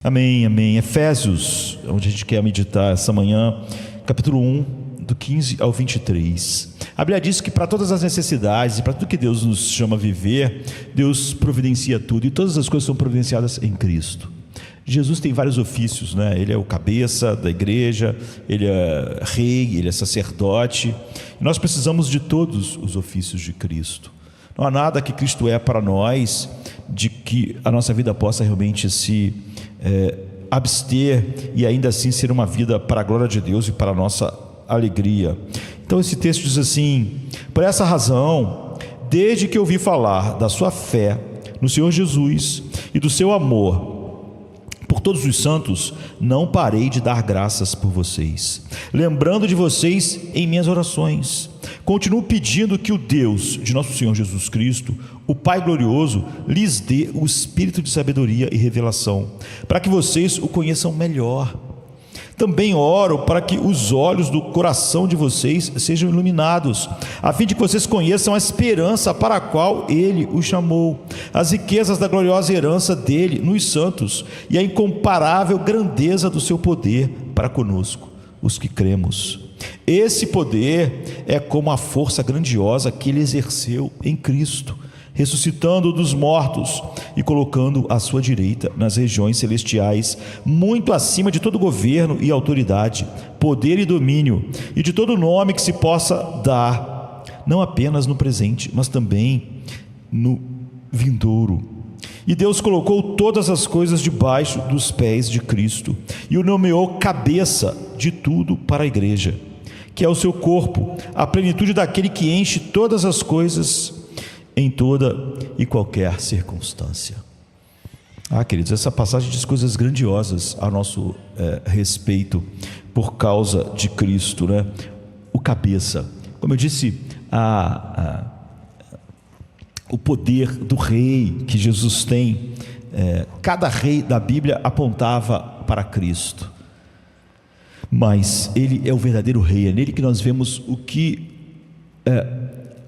Amém, amém. Efésios, onde a gente quer meditar essa manhã, capítulo 1, do 15 ao 23. A Bíblia diz que para todas as necessidades e para tudo que Deus nos chama a viver, Deus providencia tudo, e todas as coisas são providenciadas em Cristo. Jesus tem vários ofícios, né? Ele é o cabeça da igreja, ele é rei, ele é sacerdote, e nós precisamos de todos os ofícios de Cristo. Não há nada que Cristo é para nós, de que a nossa vida possa realmente se abster e ainda assim ser uma vida para a glória de Deus e para a nossa alegria. Então esse texto diz assim: por essa razão, desde que ouvi falar da sua fé no Senhor Jesus e do seu amor por todos os santos, não parei de dar graças por vocês, lembrando de vocês em minhas orações. Continuo pedindo que o Deus de nosso Senhor Jesus Cristo, o Pai glorioso, lhes dê o espírito de sabedoria e revelação, para que vocês o conheçam melhor. Também oro para que os olhos do coração de vocês sejam iluminados, a fim de que vocês conheçam a esperança para a qual Ele os chamou, as riquezas da gloriosa herança dele nos santos e a incomparável grandeza do seu poder para conosco, os que cremos. Esse poder é como a força grandiosa que Ele exerceu em Cristo, ressuscitando dos mortos e colocando à sua direita nas regiões celestiais, muito acima de todo governo e autoridade, poder e domínio, e de todo nome que se possa dar, não apenas no presente, mas também no vindouro. E Deus colocou todas as coisas debaixo dos pés de Cristo, e o nomeou cabeça de tudo para a igreja, que é o seu corpo, a plenitude daquele que enche todas as coisas em toda e qualquer circunstância. Queridos, essa passagem diz coisas grandiosas a nosso respeito por causa de Cristo, né? O cabeça, como eu disse, o poder do rei que Jesus tem, cada rei da Bíblia apontava para Cristo, mas Ele é o verdadeiro rei, é nele que nós vemos o que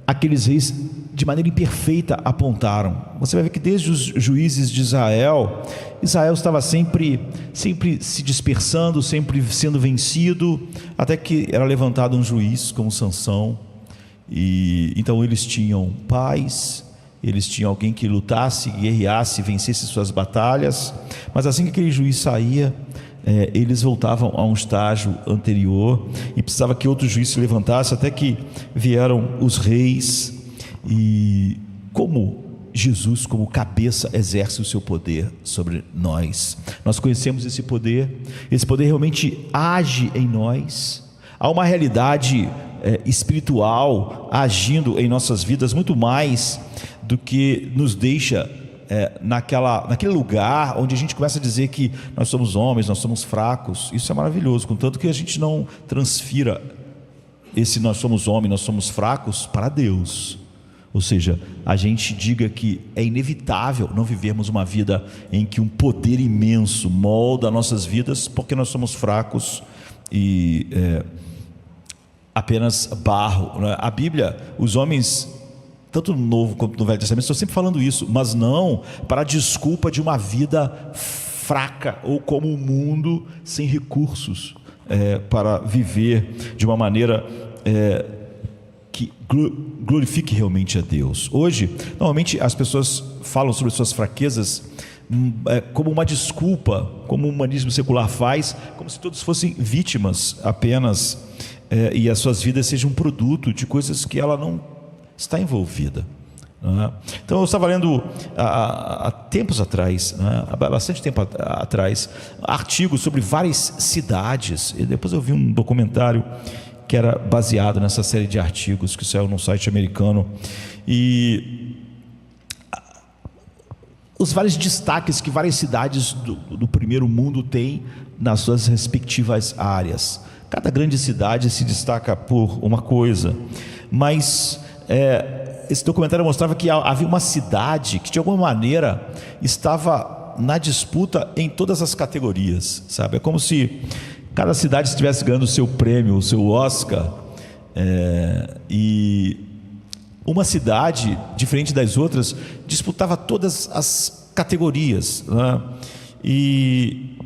aqueles reis de maneira imperfeita apontaram. Você vai ver que desde os juízes de Israel estava sempre se dispersando, sempre sendo vencido, até que era levantado um juiz como Sansão, e então eles tinham paz, eles tinham alguém que lutasse, guerreasse, vencesse suas batalhas, mas assim que aquele juiz saía, eles voltavam a um estágio anterior, e precisava que outro juiz se levantasse, até que vieram os reis. E como Jesus, como cabeça, exerce o seu poder sobre nós, nós conhecemos esse poder realmente age em nós. Há uma realidade espiritual agindo em nossas vidas, muito mais do que nos deixa naquele lugar onde a gente começa a dizer que nós somos homens, nós somos fracos. Isso é maravilhoso, contanto que a gente não transfira esse nós somos homens, nós somos fracos para Deus. Ou seja, a gente diga que é inevitável não vivermos uma vida em que um poder imenso molda nossas vidas, porque nós somos fracos e apenas barro, né? A Bíblia, os homens, tanto no Novo quanto no Velho Testamento, estão sempre falando isso, mas não para a desculpa de uma vida fraca, ou como um mundo sem recursos para viver de uma maneira que glorifique realmente a Deus. Hoje, normalmente as pessoas falam sobre suas fraquezas como uma desculpa, como o humanismo secular faz, como se todos fossem vítimas apenas, e as suas vidas sejam um produto de coisas que ela não está envolvida. Então eu estava lendo há tempos atrás, há bastante tempo atrás, artigos sobre várias cidades, e depois eu vi um documentário que era baseado nessa série de artigos que saiu num site americano, e os vários destaques que várias cidades do primeiro mundo têm nas suas respectivas áreas. Cada grande cidade se destaca por uma coisa, mas esse documentário mostrava que havia uma cidade que de alguma maneira estava na disputa em todas as categorias, sabe? É como se cada cidade estivesse ganhando o seu prêmio, o seu Oscar, e uma cidade, diferente das outras, disputava todas as categorias, né? E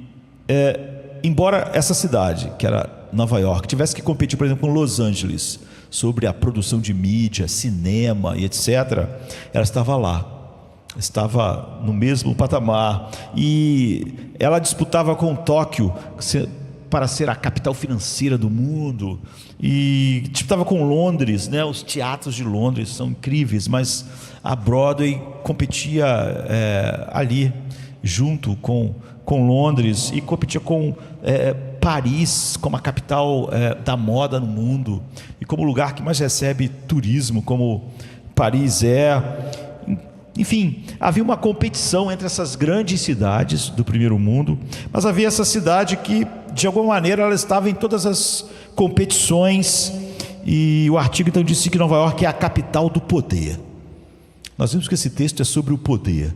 embora essa cidade, que era Nova York, tivesse que competir, por exemplo, com Los Angeles sobre a produção de mídia, cinema e etc., ela estava lá, estava no mesmo patamar, e ela disputava com Tóquio para ser a capital financeira do mundo, e disputava com Londres, né? Os teatros de Londres são incríveis, mas a Broadway competia ali junto com Londres, e competia com Paris como a capital da moda no mundo, e como o lugar que mais recebe turismo, como Paris é. Enfim, havia uma competição entre essas grandes cidades do primeiro mundo, mas havia essa cidade que, de alguma maneira, ela estava em todas as competições, e o artigo então disse que Nova York é a capital do poder. Nós vimos que esse texto é sobre o poder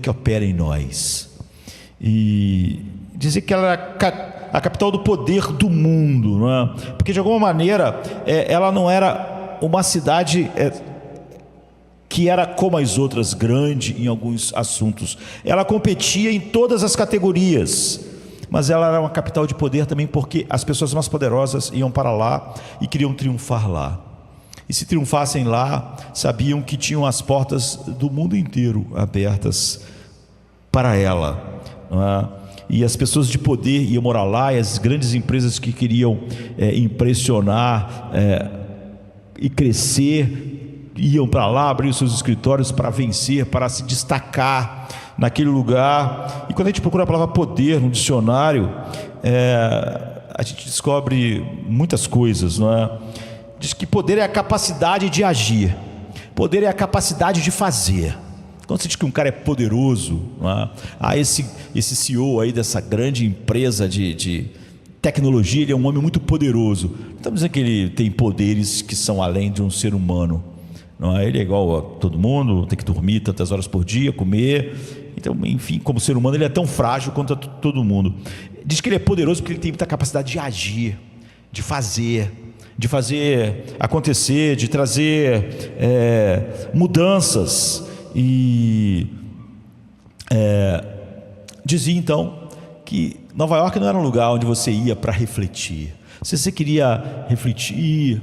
que opera em nós, e dizer que ela era a capital do poder do mundo, não é? Porque de alguma maneira ela não era uma cidade que era como as outras, grande em alguns assuntos. Ela competia em todas as categorias, mas ela era uma capital de poder também porque as pessoas mais poderosas iam para lá e queriam triunfar lá. E se triunfassem lá, sabiam que tinham as portas do mundo inteiro abertas para ela, não é? E as pessoas de poder iam morar lá, e as grandes empresas que queriam impressionar e crescer iam para lá, abrir os seus escritórios para vencer, para se destacar naquele lugar. E quando a gente procura a palavra poder no dicionário, a gente descobre muitas coisas, não é? Diz que poder é a capacidade de agir, poder é a capacidade de fazer. Quando você diz que um cara é poderoso, não é? Esse CEO aí dessa grande empresa de tecnologia, ele é um homem muito poderoso. Não estamos dizendo que ele tem poderes que são além de um ser humano, não é? Ele é igual a todo mundo, tem que dormir tantas horas por dia, comer. Então, enfim, como ser humano, ele é tão frágil quanto todo mundo. Diz que ele é poderoso porque ele tem muita capacidade de agir, de fazer acontecer, de trazer mudanças. E dizia então que Nova York não era um lugar onde você ia para refletir. Se você queria refletir,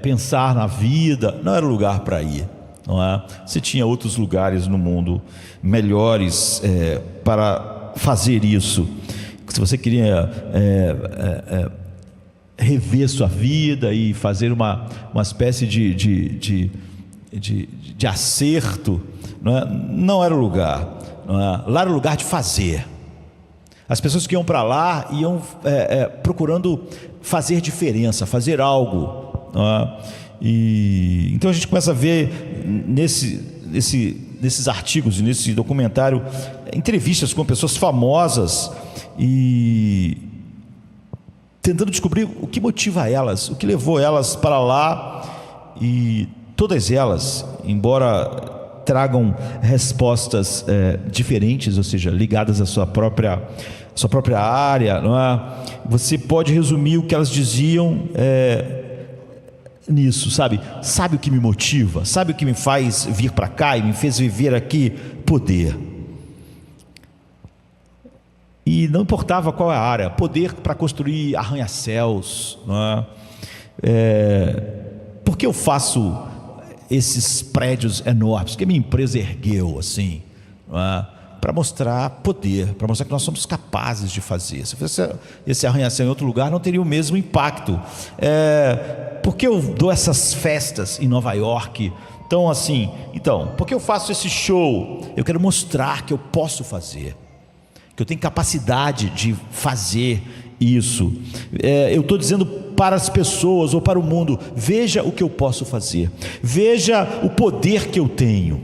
pensar na vida, não era o lugar para ir, não é? Você tinha outros lugares no mundo melhores para fazer isso. Se você queria rever sua vida e fazer uma espécie de acerto, não era o lugar, não é? Lá era o lugar de fazer. As pessoas que iam para lá iam procurando fazer diferença, fazer algo, não é? E então a gente começa a ver nesses artigos, nesse documentário, entrevistas com pessoas famosas, e tentando descobrir o que motiva elas, o que levou elas para lá. E todas elas, embora tragam respostas diferentes, ou seja, ligadas à sua própria área, não é? Você pode resumir o que elas diziam nisso, sabe o que me motiva, sabe o que me faz vir para cá e me fez viver aqui? Poder. E não importava qual é a área, poder para construir arranha-céus, não é? Por que eu faço esses prédios enormes? Porque a minha empresa ergueu assim, não é? Para mostrar poder, para mostrar que nós somos capazes de fazer. Se fosse esse arranha-céu em outro lugar, não teria o mesmo impacto. Por que eu dou essas festas em Nova York? Então, por que eu faço esse show? Eu quero mostrar que eu posso fazer, que eu tenho capacidade de fazer isso. Eu estou dizendo para as pessoas ou para o mundo: veja o que eu posso fazer, veja o poder que eu tenho,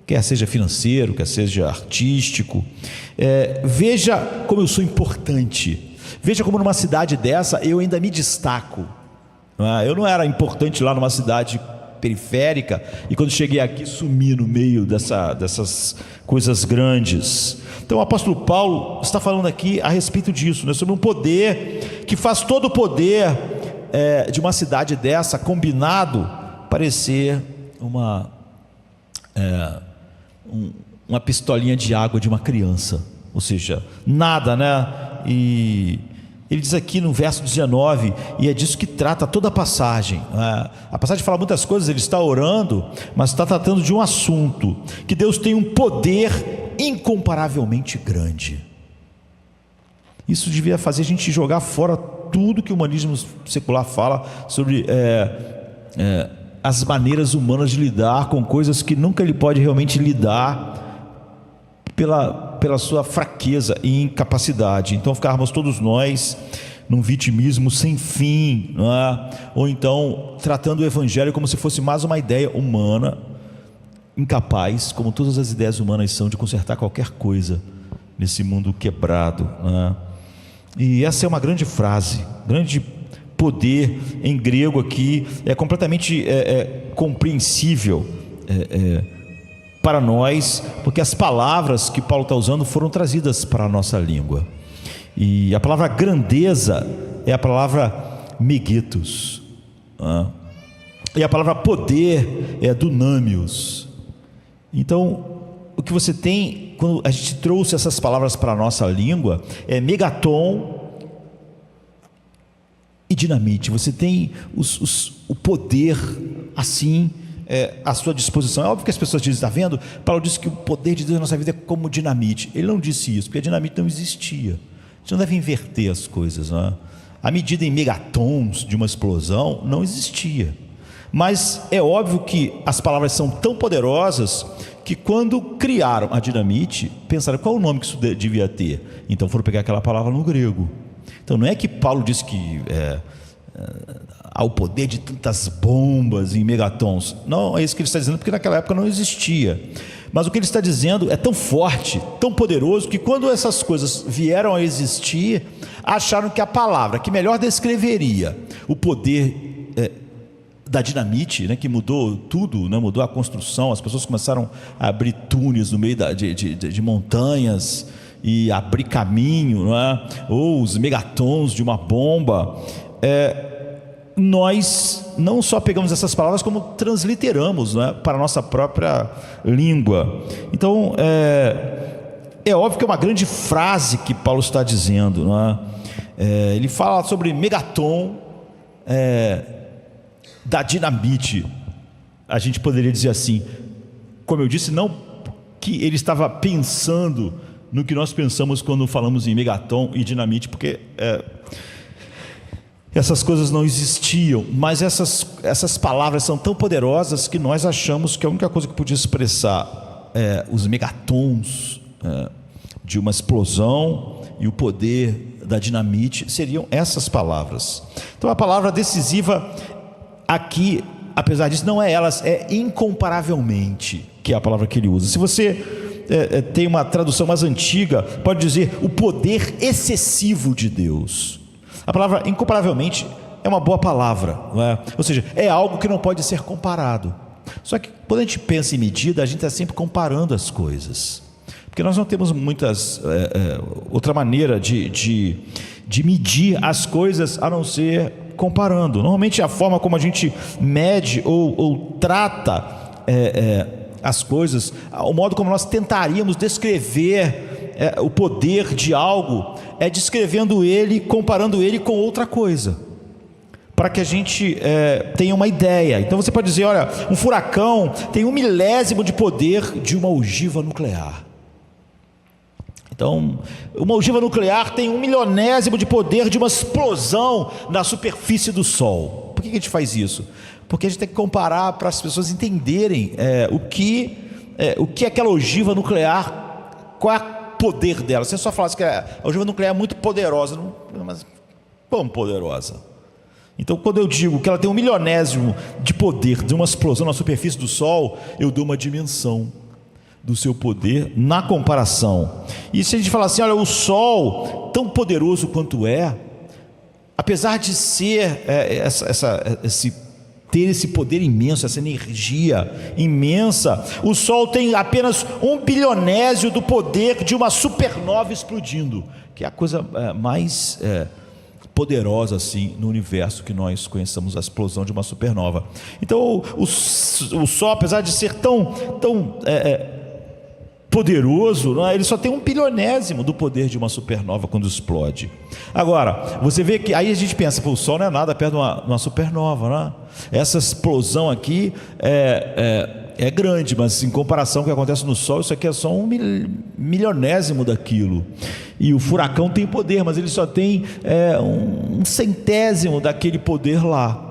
quer seja financeiro, quer seja artístico. Veja como eu sou importante, veja como numa cidade dessa eu ainda me destaco. Eu não era importante lá numa cidade periférica, e quando cheguei aqui sumi no meio dessas coisas grandes. Então o apóstolo Paulo está falando aqui a respeito disso, né? Sobre um poder que faz todo o poder de uma cidade dessa uma pistolinha de água de uma criança, ou seja, nada, né? E ele diz aqui no verso 19, e é disso que trata toda a passagem. A passagem fala muitas coisas, ele está orando, mas está tratando de um assunto, que Deus tem um poder incomparavelmente grande. Isso devia fazer a gente jogar fora tudo que o humanismo secular fala sobre as maneiras humanas de lidar com coisas que nunca ele pode realmente lidar pela sua fraqueza e incapacidade. Então ficarmos todos nós num vitimismo sem fim, não é? Ou então tratando o evangelho como se fosse mais uma ideia humana, incapaz, como todas as ideias humanas são, de consertar qualquer coisa nesse mundo quebrado, não é? E essa é uma grande frase, grande poder em grego aqui, é completamente compreensível para nós, porque as palavras que Paulo está usando foram trazidas para a nossa língua. E a palavra grandeza é a palavra megetos, e a palavra poder é dunamios. Então, o que você tem, quando a gente trouxe essas palavras para a nossa língua, é megaton e dinamite. Você tem o poder assim à sua disposição. É óbvio que as pessoas dizem, está vendo? Paulo disse que o poder de Deus na nossa vida é como dinamite. Ele não disse isso, porque a dinamite não existia. A gente não deve inverter as coisas, não é? A medida em megatons de uma explosão não existia. Mas é óbvio que as palavras são tão poderosas que quando criaram a dinamite, pensaram qual o nome que isso devia ter. Então foram pegar aquela palavra no grego. Então não é que Paulo disse que há o poder de tantas bombas em megatons. Não é isso que ele está dizendo, porque naquela época não existia. Mas o que ele está dizendo é tão forte, tão poderoso, que quando essas coisas vieram a existir, acharam que a palavra que melhor descreveria o poder da dinamite, né, que mudou tudo, né, mudou a construção, as pessoas começaram a abrir túneis no meio de montanhas e abrir caminho, não é? Ou os megatons de uma bomba. Nós não só pegamos essas palavras, como transliteramos, não é, para a nossa própria língua. Então é óbvio que é uma grande frase que Paulo está dizendo, não é? Ele fala sobre megaton da dinamite. A gente poderia dizer assim, como eu disse, não que ele estava pensando no que nós pensamos quando falamos em megaton e dinamite, porque essas coisas não existiam, mas essas palavras são tão poderosas que nós achamos que a única coisa que podia expressar os megatons de uma explosão e o poder da dinamite seriam essas palavras. Então a palavra decisiva aqui, apesar disso, não é elas, é incomparavelmente, que é a palavra que ele usa. Se você tem uma tradução mais antiga, pode dizer o poder excessivo de Deus. A palavra incomparavelmente é uma boa palavra, não é? Ou seja, é algo que não pode ser comparado. Só que quando a gente pensa em medida, a gente está sempre comparando as coisas, porque nós não temos outra maneira de medir as coisas a não ser comparando. Normalmente a forma como a gente mede ou trata as coisas, o modo como nós tentaríamos descrever o poder de algo, é descrevendo ele, comparando ele com outra coisa, para que a gente tenha uma ideia. Então você pode dizer, olha, um furacão tem 1/1000 de poder de uma ogiva nuclear. Então, uma ogiva nuclear tem 1/1000º de poder de uma explosão na superfície do Sol. Por que a gente faz isso? Porque a gente tem que comparar para as pessoas entenderem o que é aquela ogiva nuclear, qual é o poder dela. Você só fala assim que a ogiva nuclear é muito poderosa, mas como poderosa? Então, quando eu digo que ela tem 1/1000º de poder de uma explosão na superfície do Sol, eu dou uma dimensão do seu poder na comparação. E se a gente falar assim, olha, o Sol, tão poderoso quanto apesar de ser ter esse poder imenso, essa energia imensa, o Sol tem apenas 1/1000º do poder de uma supernova explodindo, que é a coisa mais poderosa assim no universo que nós conhecemos, a explosão de uma supernova. Então o Sol, apesar de ser tão poderoso, não é? Ele só tem 1/1000º do poder de uma supernova quando explode. Agora, você vê que aí a gente pensa, pô, o Sol não é nada perto de uma supernova, não é? Essa explosão aqui é grande, mas em comparação com o que acontece no Sol, isso aqui é só 1/1000º daquilo. E o furacão tem poder, mas ele só tem 1/100º daquele poder lá.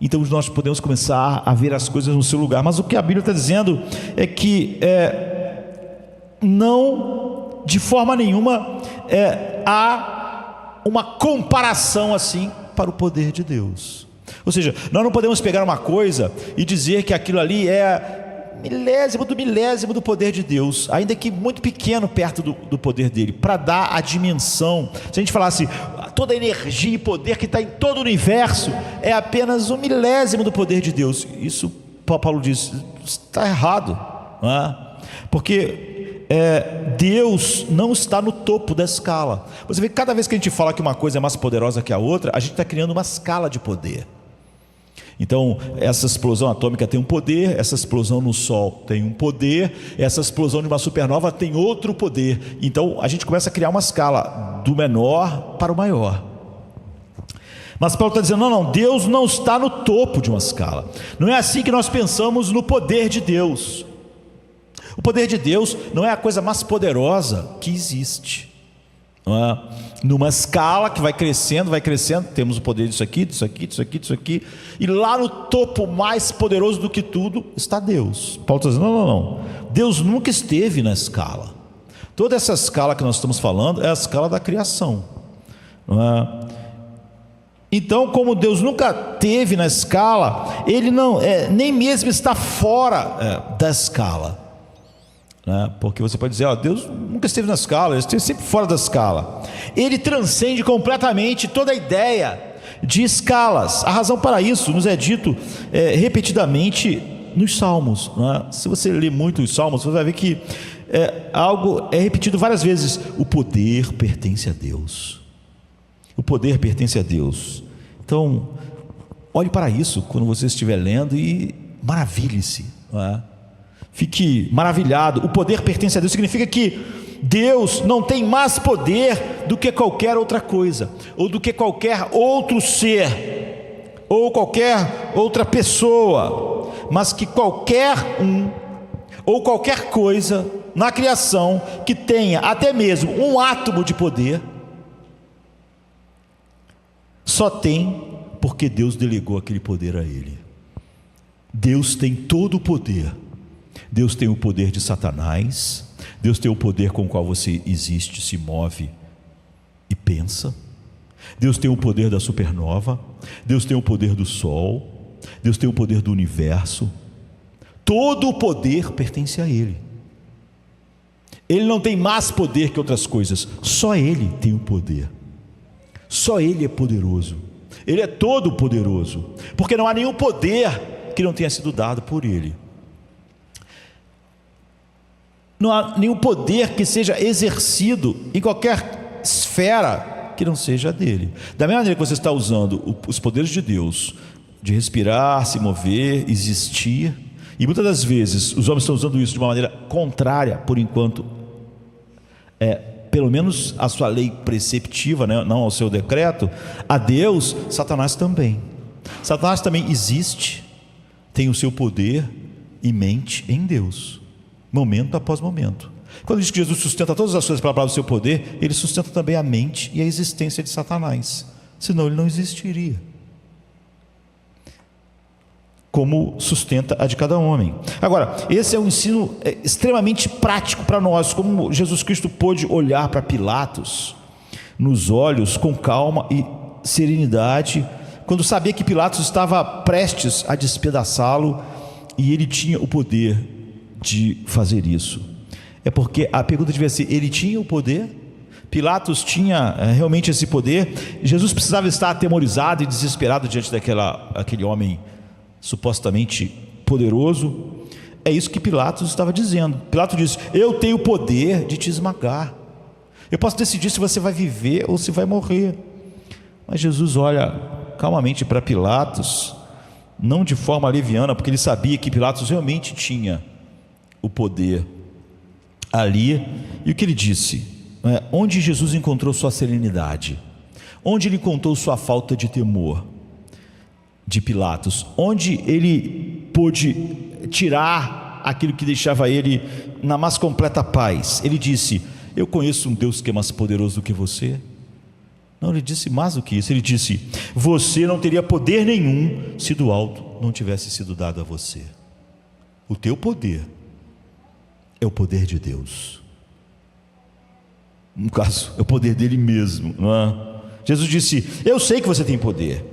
Então nós podemos começar a ver as coisas no seu lugar. Mas o que a Bíblia está dizendo é que não, de forma nenhuma, há uma comparação assim para o poder de Deus. Ou seja, nós não podemos pegar uma coisa e dizer que aquilo ali é milésimo do poder de Deus, ainda que muito pequeno perto do poder dele, para dar a dimensão. Se a gente falasse toda a energia e poder que está em todo o universo é apenas 1/1000º do poder de Deus, isso Paulo diz, está errado, não é? Porque Deus não está no topo da escala. Você vê que cada vez que a gente fala que uma coisa é mais poderosa que a outra, a gente está criando uma escala de poder. Então, essa explosão atômica tem um poder, essa explosão no Sol tem um poder, essa explosão de uma supernova tem outro poder. Então, a gente começa a criar uma escala do menor para o maior. Mas Paulo está dizendo, não, Deus não está no topo de uma escala. Não é assim que nós pensamos no poder de Deus. O poder de Deus não é a coisa mais poderosa que existe. Numa escala que vai crescendo, temos o poder disso aqui, e lá no topo mais poderoso do que tudo está Deus. Paulo está dizendo, não, Deus nunca esteve na escala. Toda essa escala que nós estamos falando é a escala da criação, não é? Então, como Deus nunca esteve na escala, Ele não nem mesmo está fora da escala. Porque você pode dizer, Deus nunca esteve na escala, Ele esteve sempre fora da escala. Ele transcende completamente toda a ideia de escalas. A razão para isso nos é dito repetidamente nos Salmos, Se você ler muito os Salmos, você vai ver que algo é repetido várias vezes. O poder pertence a Deus. O poder pertence a Deus. Então, olhe para isso quando você estiver lendo e maravilhe-se, Fique maravilhado. O poder pertence a Deus significa que Deus não tem mais poder do que qualquer outra coisa, ou do que qualquer outro ser, ou qualquer outra pessoa, mas que qualquer ou qualquer coisa na criação que tenha até mesmo um átomo de poder, só tem porque Deus delegou aquele poder a ele. Deus tem todo o poder. Deus tem o poder de Satanás, Deus tem o poder com o qual você existe, se move e pensa. Deus tem o poder da supernova, Deus tem o poder do Sol, Deus tem o poder do universo. Todo o poder pertence a Ele. Ele não tem mais poder que outras coisas, só Ele tem o poder. Só Ele é poderoso. Ele é todo poderoso, porque não há nenhum poder que não tenha sido dado por Ele. Não há nenhum poder que seja exercido em qualquer esfera que não seja dele. Da mesma maneira que você está usando os poderes de Deus, de respirar, se mover, existir, e muitas das vezes os homens estão usando isso de uma maneira contrária, por enquanto, pelo menos a sua lei preceptiva, não ao seu decreto, a Deus, Satanás também. Satanás também existe, tem o seu poder e mente em Deus, momento após momento. Quando diz que Jesus sustenta todas as coisas pela palavra do seu poder, Ele sustenta também a mente e a existência de Satanás, senão ele não existiria, como sustenta a de cada homem. Agora, esse é um ensino extremamente prático para nós, como Jesus Cristo pôde olhar para Pilatos nos olhos com calma e serenidade, quando sabia que Pilatos estava prestes a despedaçá-lo, e ele tinha o poder de fazer isso. É porque a pergunta devia ser, ele tinha o poder? Pilatos tinha realmente esse poder? Jesus precisava estar atemorizado e desesperado diante daquele homem supostamente poderoso? É isso que Pilatos estava dizendo. Pilatos disse, eu tenho o poder de te esmagar, eu posso decidir se você vai viver ou se vai morrer. Mas Jesus olha calmamente para Pilatos, não de forma leviana, porque ele sabia que Pilatos realmente tinha o poder ali, e o que ele disse? Onde Jesus encontrou sua serenidade? Onde ele encontrou sua falta de temor de Pilatos? Onde ele pôde tirar aquilo que deixava ele na mais completa paz? Ele disse: eu conheço um Deus que é mais poderoso do que você. Não, ele disse mais do que isso. Ele disse: você não teria poder nenhum se do alto não tivesse sido dado a você. O teu poder é o poder de Deus. No caso, é o poder dele mesmo, não é? Jesus disse: eu sei que você tem poder,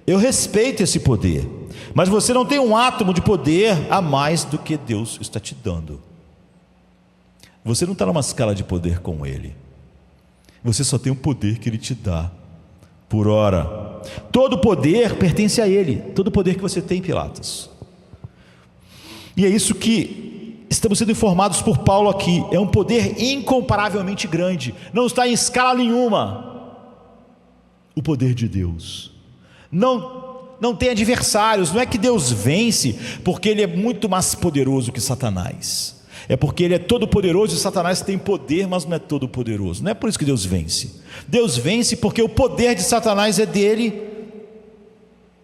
eu respeito esse poder, mas você não tem um átomo de poder a mais do que Deus está te dando. Você não está numa escala de poder com ele. Você só tem o poder que ele te dá por hora. Todo poder pertence a ele. Todo poder que você tem, Pilatos. E é isso que estamos sendo informados por Paulo aqui. É um poder incomparavelmente grande. Não está em escala nenhuma o poder de Deus. Não tem adversários. Não é que Deus vence porque ele é muito mais poderoso que Satanás. É porque ele é todo poderoso e Satanás tem poder, mas não é todo poderoso. Não é por isso que Deus vence. Deus vence porque o poder de Satanás é dele,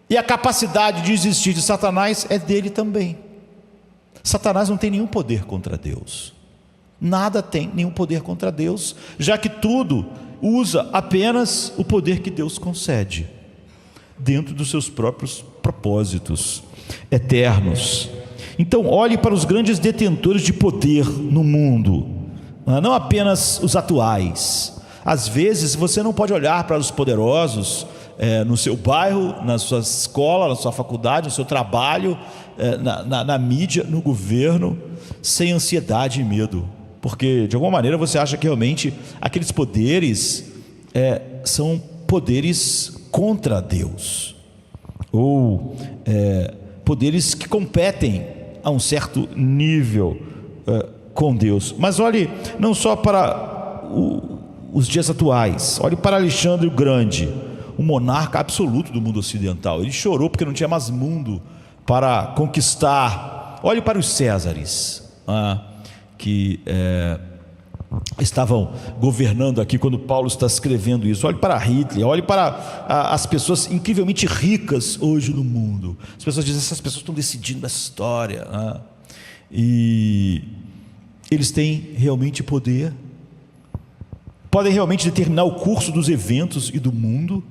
e a capacidade de existir de Satanás é dele também. Satanás não tem nenhum poder contra Deus. Nada tem nenhum poder contra Deus, já que tudo usa apenas o poder que Deus concede, dentro dos seus próprios propósitos eternos. Então olhe para os grandes detentores de poder no mundo, não apenas os atuais. Às vezes você não pode olhar para os poderosos no seu bairro, na sua escola, na sua faculdade, no seu trabalho, na mídia, no governo, sem ansiedade e medo, porque de alguma maneira você acha que realmente aqueles poderes são poderes contra Deus, ou poderes que competem a um certo nível com Deus. Mas olhe não só para os dias atuais, olhe para Alexandre o Grande, o monarca absoluto do mundo ocidental. Ele chorou porque não tinha mais mundo para conquistar. Olhe para os Césares, que estavam governando aqui quando Paulo está escrevendo isso. Olhe para Hitler, olhe para as pessoas incrivelmente ricas hoje no mundo. As pessoas dizem: essas pessoas estão decidindo a história, e eles têm realmente poder, podem realmente determinar o curso dos eventos e do mundo.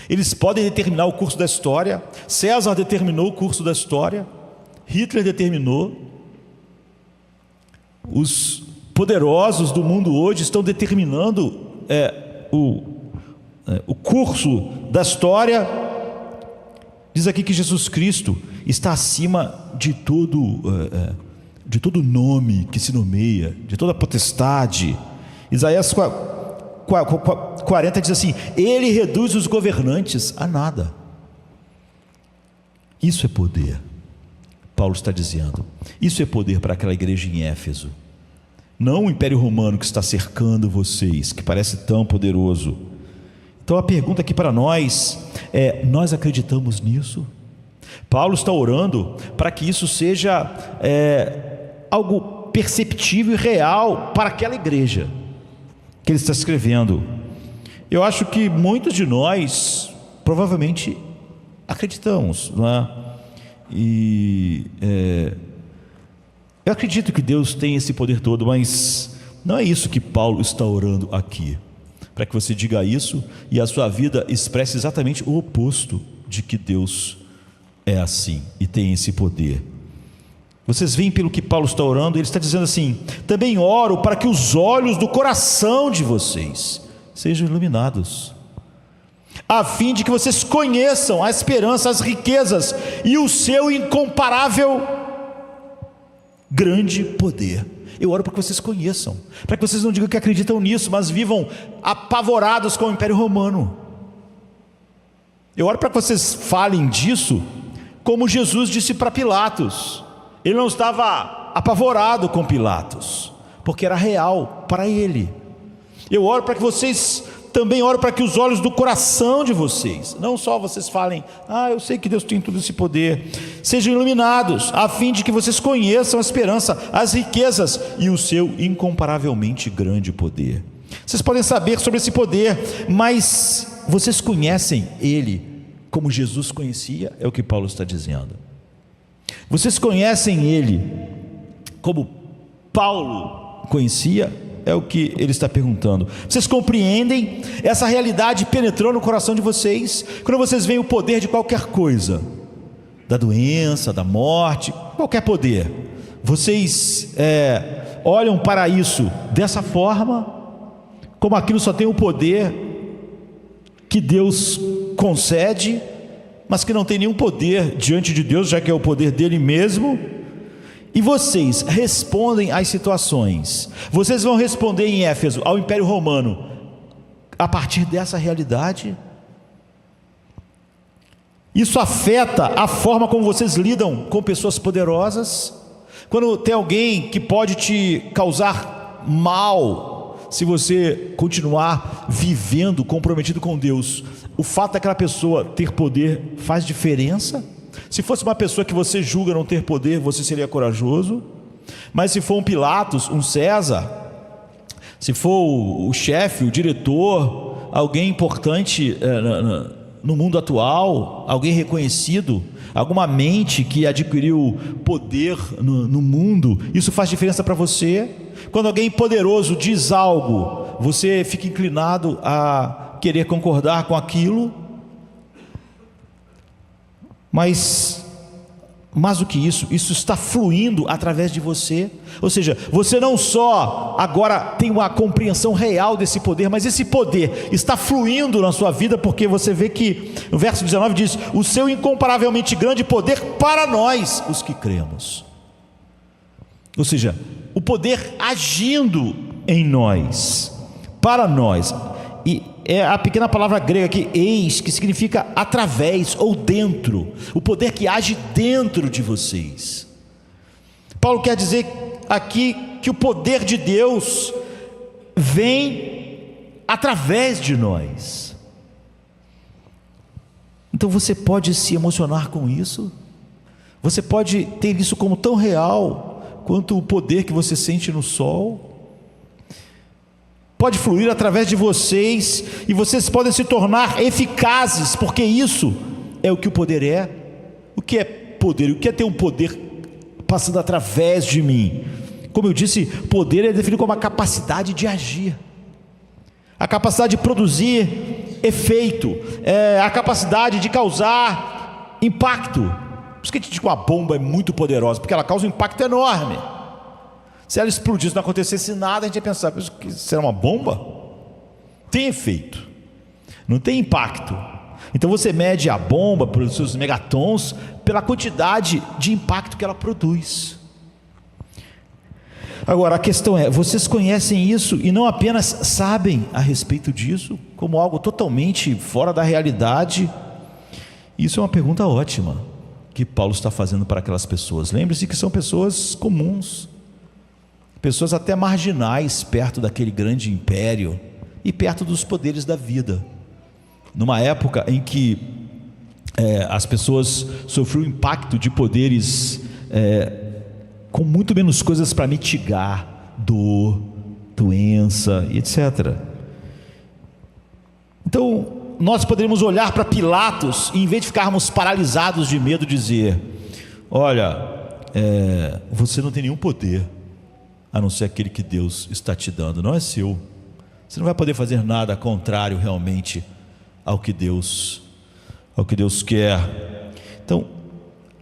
Eles podem determinar o curso da história. César determinou o curso da história, Hitler determinou. Os poderosos do mundo hoje estão determinando o curso da história. Diz aqui que Jesus Cristo está acima de todo nome que se nomeia, de toda potestade. Isaías 40 diz assim: ele reduz os governantes a nada. Isso é poder. Paulo está dizendo, isso é poder para aquela igreja em Éfeso. Não o Império Romano que está cercando vocês, que parece tão poderoso. Então a pergunta aqui para nós é: nós acreditamos nisso? Paulo está orando para que isso seja algo perceptível e real para aquela igreja que ele está escrevendo. Eu acho que muitos de nós provavelmente acreditamos, não é? Eu acredito que Deus tem esse poder todo, mas não é isso que Paulo está orando aqui, para que você diga isso e a sua vida expresse exatamente o oposto de que Deus é assim e tem esse poder. Vocês veem pelo que Paulo está orando, ele está dizendo assim: também oro para que os olhos do coração de vocês sejam iluminados, a fim de que vocês conheçam a esperança, as riquezas e o seu incomparável grande poder. Eu oro para que vocês conheçam, para que vocês não digam que acreditam nisso, mas vivam apavorados com o Império Romano. Eu oro para que vocês falem disso como Jesus disse para Pilatos. Ele não estava apavorado com Pilatos, porque era real para ele. Eu oro para que vocês também oro para que os olhos do coração de vocês, não só vocês falem, eu sei que Deus tem todo esse poder, sejam iluminados, a fim de que vocês conheçam a esperança, as riquezas e o seu incomparavelmente grande poder. Vocês podem saber sobre esse poder, mas vocês conhecem ele como Jesus conhecia, é o que Paulo está dizendo. Vocês conhecem ele como Paulo conhecia, é o que ele está perguntando. Vocês compreendem? Essa realidade penetrou no coração de vocês quando vocês veem o poder de qualquer coisa, da doença, da morte, qualquer poder. Vocês olham para isso dessa forma, como aquilo só tem o poder que Deus concede, mas que não tem nenhum poder diante de Deus, já que é o poder dele mesmo. E vocês respondem às situações. Vocês vão responder em Éfeso ao Império Romano a partir dessa realidade. Isso afeta a forma como vocês lidam com pessoas poderosas. Quando tem alguém que pode te causar mal, se você continuar vivendo comprometido com Deus, o fato daquela pessoa ter poder faz diferença? Se fosse uma pessoa que você julga não ter poder, você seria corajoso. Mas se for um Pilatos, um César, se for o chefe, o diretor, alguém importante no mundo atual, alguém reconhecido, alguma mente que adquiriu poder no mundo, isso faz diferença para você? Quando alguém poderoso diz algo, você fica inclinado a querer concordar com aquilo? Mas mais do que isso está fluindo através de você. Ou seja, você não só agora tem uma compreensão real desse poder, mas esse poder está fluindo na sua vida, porque você vê que no verso 19 diz: o seu incomparavelmente grande poder para nós, os que cremos. Ou seja, o poder agindo em nós, para nós. E é a pequena palavra grega aqui, eis, que significa através ou dentro, o poder que age dentro de vocês. Paulo quer dizer aqui que o poder de Deus vem através de nós. Então você pode se emocionar com isso, você pode ter isso como tão real quanto o poder que você sente no sol. Pode fluir através de vocês, e vocês podem se tornar eficazes, porque isso é o que o poder é. O que é poder? O que é ter um poder passando através de mim? Como eu disse, poder é definido como a capacidade de agir, a capacidade de produzir efeito, a capacidade de causar impacto. Por isso que a gente diz que uma bomba é muito poderosa, porque ela causa um impacto enorme. Se ela explodisse e não acontecesse nada, a gente ia pensar: será uma bomba? Tem efeito, não tem impacto. Então você mede a bomba pelos seus megatons, pela quantidade de impacto que ela produz. Agora a questão é: vocês conhecem isso e não apenas sabem a respeito disso, como algo totalmente fora da realidade? Isso é uma pergunta ótima que Paulo está fazendo para aquelas pessoas. Lembre-se que são pessoas comuns, pessoas até marginais perto daquele grande império e perto dos poderes da vida, numa época em que as pessoas sofriam o impacto de poderes com muito menos coisas para mitigar dor, doença e etc. Então nós poderíamos olhar para Pilatos e, em vez de ficarmos paralisados de medo, dizer: olha, você não tem nenhum poder a não ser aquele que Deus está te dando, não é seu. Você não vai poder fazer nada contrário realmente ao que Deus quer. Então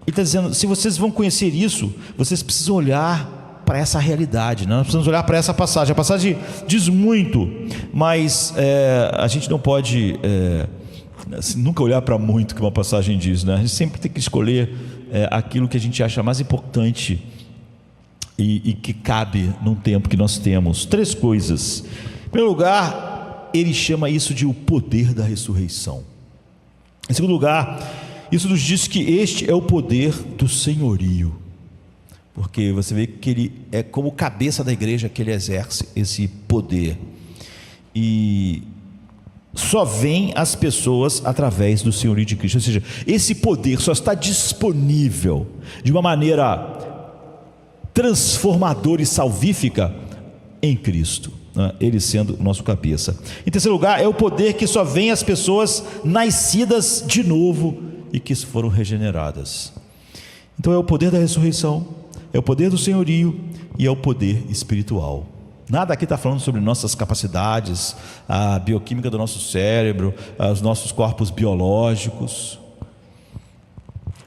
ele está dizendo: se vocês vão conhecer isso, vocês precisam olhar para essa realidade, né? Nós precisamos olhar para essa passagem. A passagem diz muito, mas a gente não pode nunca olhar para muito que uma passagem diz, né? A gente sempre tem que escolher aquilo que a gente acha mais importante e que cabe num tempo que nós temos. 3 coisas. Em primeiro lugar, ele chama isso de o poder da ressurreição. Em segundo lugar, isso nos diz que este é o poder do senhorio, porque você vê que ele é como cabeça da igreja que ele exerce esse poder. E só vem às pessoas através do senhorio de Cristo. Ou seja, esse poder só está disponível de uma maneira transformadora e salvífica em Cristo, né? Ele sendo o nosso cabeça. Em terceiro lugar, é o poder que só vem às pessoas nascidas de novo e que foram regeneradas. Então é o poder da ressurreição, é o poder do senhorio e é o poder espiritual. Nada aqui está falando sobre nossas capacidades, a bioquímica do nosso cérebro, os nossos corpos biológicos.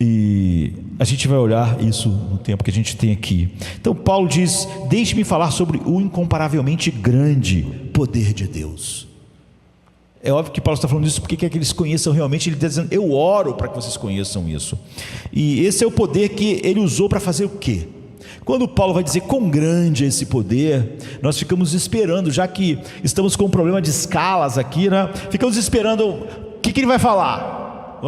E a gente vai olhar isso no tempo que a gente tem aqui. Então Paulo diz: deixe-me falar sobre o incomparavelmente grande poder de Deus. É óbvio que Paulo está falando isso porque quer que eles conheçam realmente. Ele está dizendo: eu oro para que vocês conheçam isso. E esse é o poder que ele usou para fazer o quê? Quando Paulo vai dizer quão grande é esse poder, nós ficamos esperando, já que estamos com um problema de escalas aqui, né? Ficamos esperando o que ele vai falar.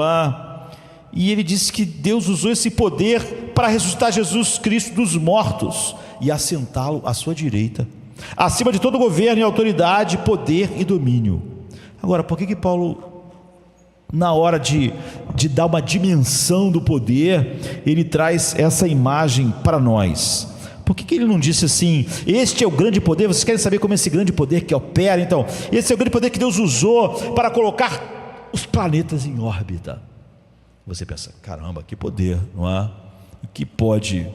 E ele disse que Deus usou esse poder para ressuscitar Jesus Cristo dos mortos e assentá-lo à sua direita, acima de todo governo e autoridade, poder e domínio. Agora, por que Paulo, na hora de dar uma dimensão do poder, ele traz essa imagem para nós? Por que ele não disse assim: este é o grande poder? Vocês querem saber como é esse grande poder que opera? Então, esse é o grande poder que Deus usou para colocar os planetas em órbita. Você pensa: caramba, que poder, não é? O que pode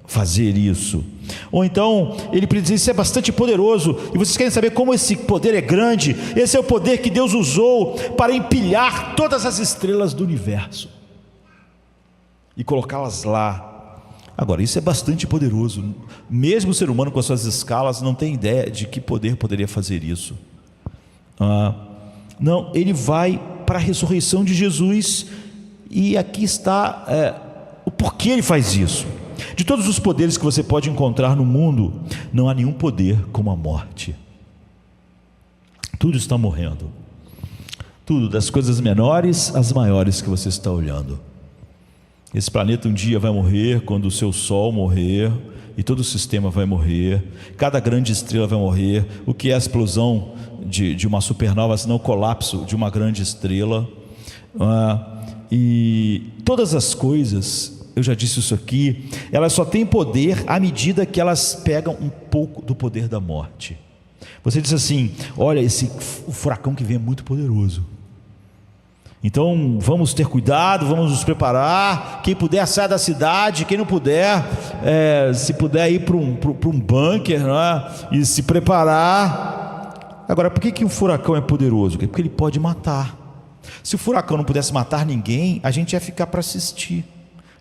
fazer isso? Ou então ele diz: isso é bastante poderoso. E vocês querem saber como esse poder é grande? Esse é o poder que Deus usou para empilhar todas as estrelas do universo e colocá-las lá. Agora, isso é bastante poderoso. Mesmo o ser humano com as suas escalas não tem ideia de que poder poderia fazer isso. Não, ele vai para a ressurreição de Jesus. E aqui está o porquê ele faz isso. De todos os poderes que você pode encontrar no mundo, não há nenhum poder como a morte. Tudo está morrendo. Tudo, das coisas menores às maiores que você está olhando. Esse planeta um dia vai morrer, quando o seu Sol morrer, e todo o sistema vai morrer. Cada grande estrela vai morrer. O que é a explosão de uma supernova, senão o colapso de uma grande estrela? E todas as coisas, eu já disse isso aqui, elas só têm poder à medida que elas pegam um pouco do poder da morte. Você diz assim: olha, o furacão que vem é muito poderoso, então vamos ter cuidado, vamos nos preparar. Quem puder sair da cidade, quem não puder, se puder ir para um bunker, né, e se preparar. Agora, por que o furacão é poderoso? Porque ele pode matar. Se o furacão não pudesse matar ninguém, a gente ia ficar para assistir.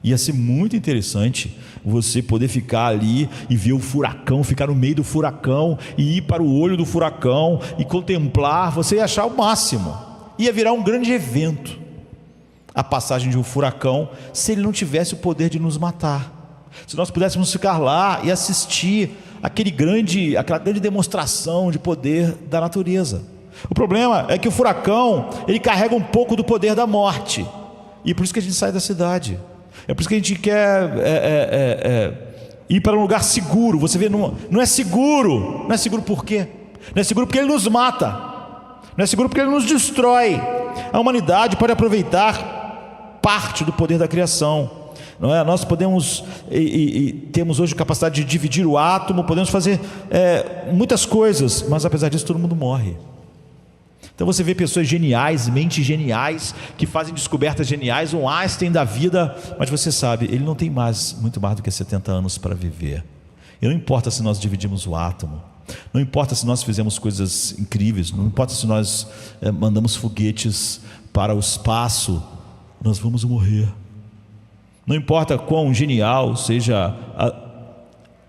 Ia ser muito interessante você poder ficar ali e ver o furacão, ficar no meio do furacão e ir para o olho do furacão e contemplar. Você ia achar o máximo. Ia virar um grande evento a passagem de um furacão, se ele não tivesse o poder de nos matar. Se nós pudéssemos ficar lá e assistir aquela grande demonstração de poder da natureza. O problema é que o furacão, ele carrega um pouco do poder da morte, e por isso que a gente sai da cidade. É por isso que a gente quer ir para um lugar seguro. Você vê, não é seguro. Não é seguro por quê? Não é seguro porque ele nos mata. Não é seguro porque ele nos destrói. A humanidade pode aproveitar parte do poder da criação, não é? Nós podemos temos hoje capacidade de dividir o átomo, podemos fazer muitas coisas, mas apesar disso todo mundo morre. Então você vê pessoas geniais, mentes geniais, que fazem descobertas geniais, um Einstein da vida, mas você sabe, ele não tem muito mais do que 70 anos para viver. E não importa se nós dividimos o átomo, não importa se nós fizemos coisas incríveis, não importa se nós mandamos foguetes para o espaço, nós vamos morrer. Não importa quão genial seja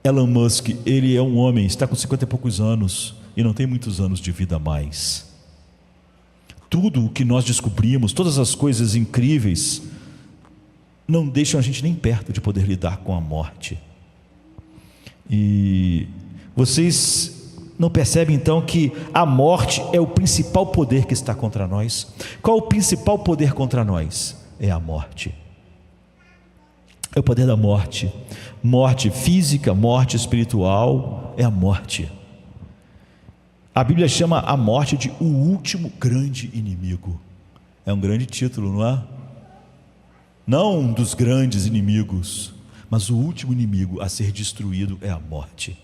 Elon Musk, ele é um homem, está com 50 e poucos anos e não tem muitos anos de vida a mais. Tudo o que nós descobrimos, todas as coisas incríveis, não deixam a gente nem perto de poder lidar com a morte. E vocês não percebem então que a morte é o principal poder que está contra nós? Qual o principal poder contra nós? É a morte. É o poder da morte. Morte física, morte espiritual, é a morte. A Bíblia chama a morte de o último grande inimigo. É um grande título, não é? Não um dos grandes inimigos, mas o último inimigo a ser destruído é a morte.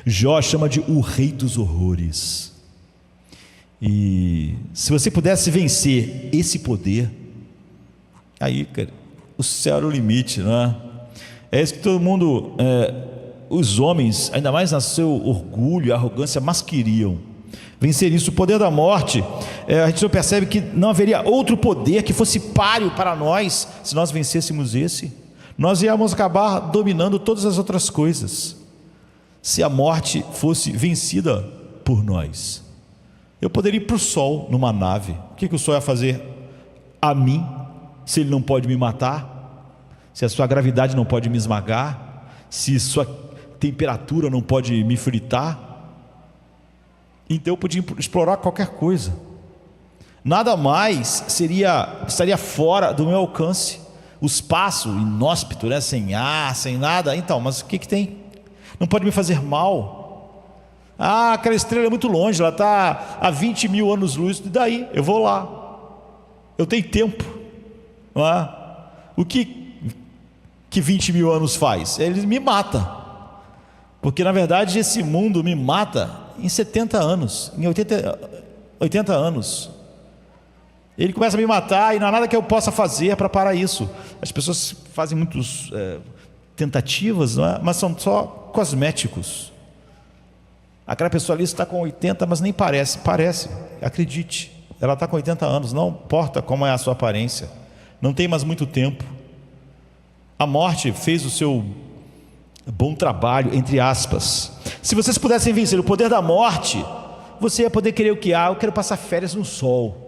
Jó chama de o rei dos horrores. E se você pudesse vencer esse poder, aí, cara, o céu era o limite, não é? É isso que todo mundo, os homens, ainda mais no seu orgulho e arrogância, mais queriam vencer isso. O poder da morte, a gente não percebe que não haveria outro poder que fosse páreo para nós. Se nós vencêssemos esse, nós íamos acabar dominando todas as outras coisas. Se a morte fosse vencida por nós, eu poderia ir para o sol numa nave. O que o sol ia fazer a mim, se ele não pode me matar? Se a sua gravidade não pode me esmagar? Se sua temperatura não pode me fritar? Então eu podia explorar qualquer coisa. Nada mais estaria fora do meu alcance. O espaço inóspito, né? Sem ar, sem nada. Então, mas o que tem? Não pode me fazer mal. Aquela estrela é muito longe, ela está a 20 mil anos-luz. E daí? Eu vou lá. Eu tenho tempo, não é? O que 20 mil anos faz? Ele me mata. Porque na verdade esse mundo me mata em 70 anos, em 80 anos. Ele começa a me matar e não há nada que eu possa fazer para parar isso. As pessoas fazem muitas tentativas, não é? Mas são só cosméticos. Aquela pessoa ali está com 80, mas nem parece. Parece, acredite. Ela está com 80 anos, não importa como é a sua aparência. Não tem mais muito tempo. A morte fez o seu bom trabalho, entre aspas. Se vocês pudessem vencer o poder da morte, você ia poder querer o que? Eu quero passar férias no sol.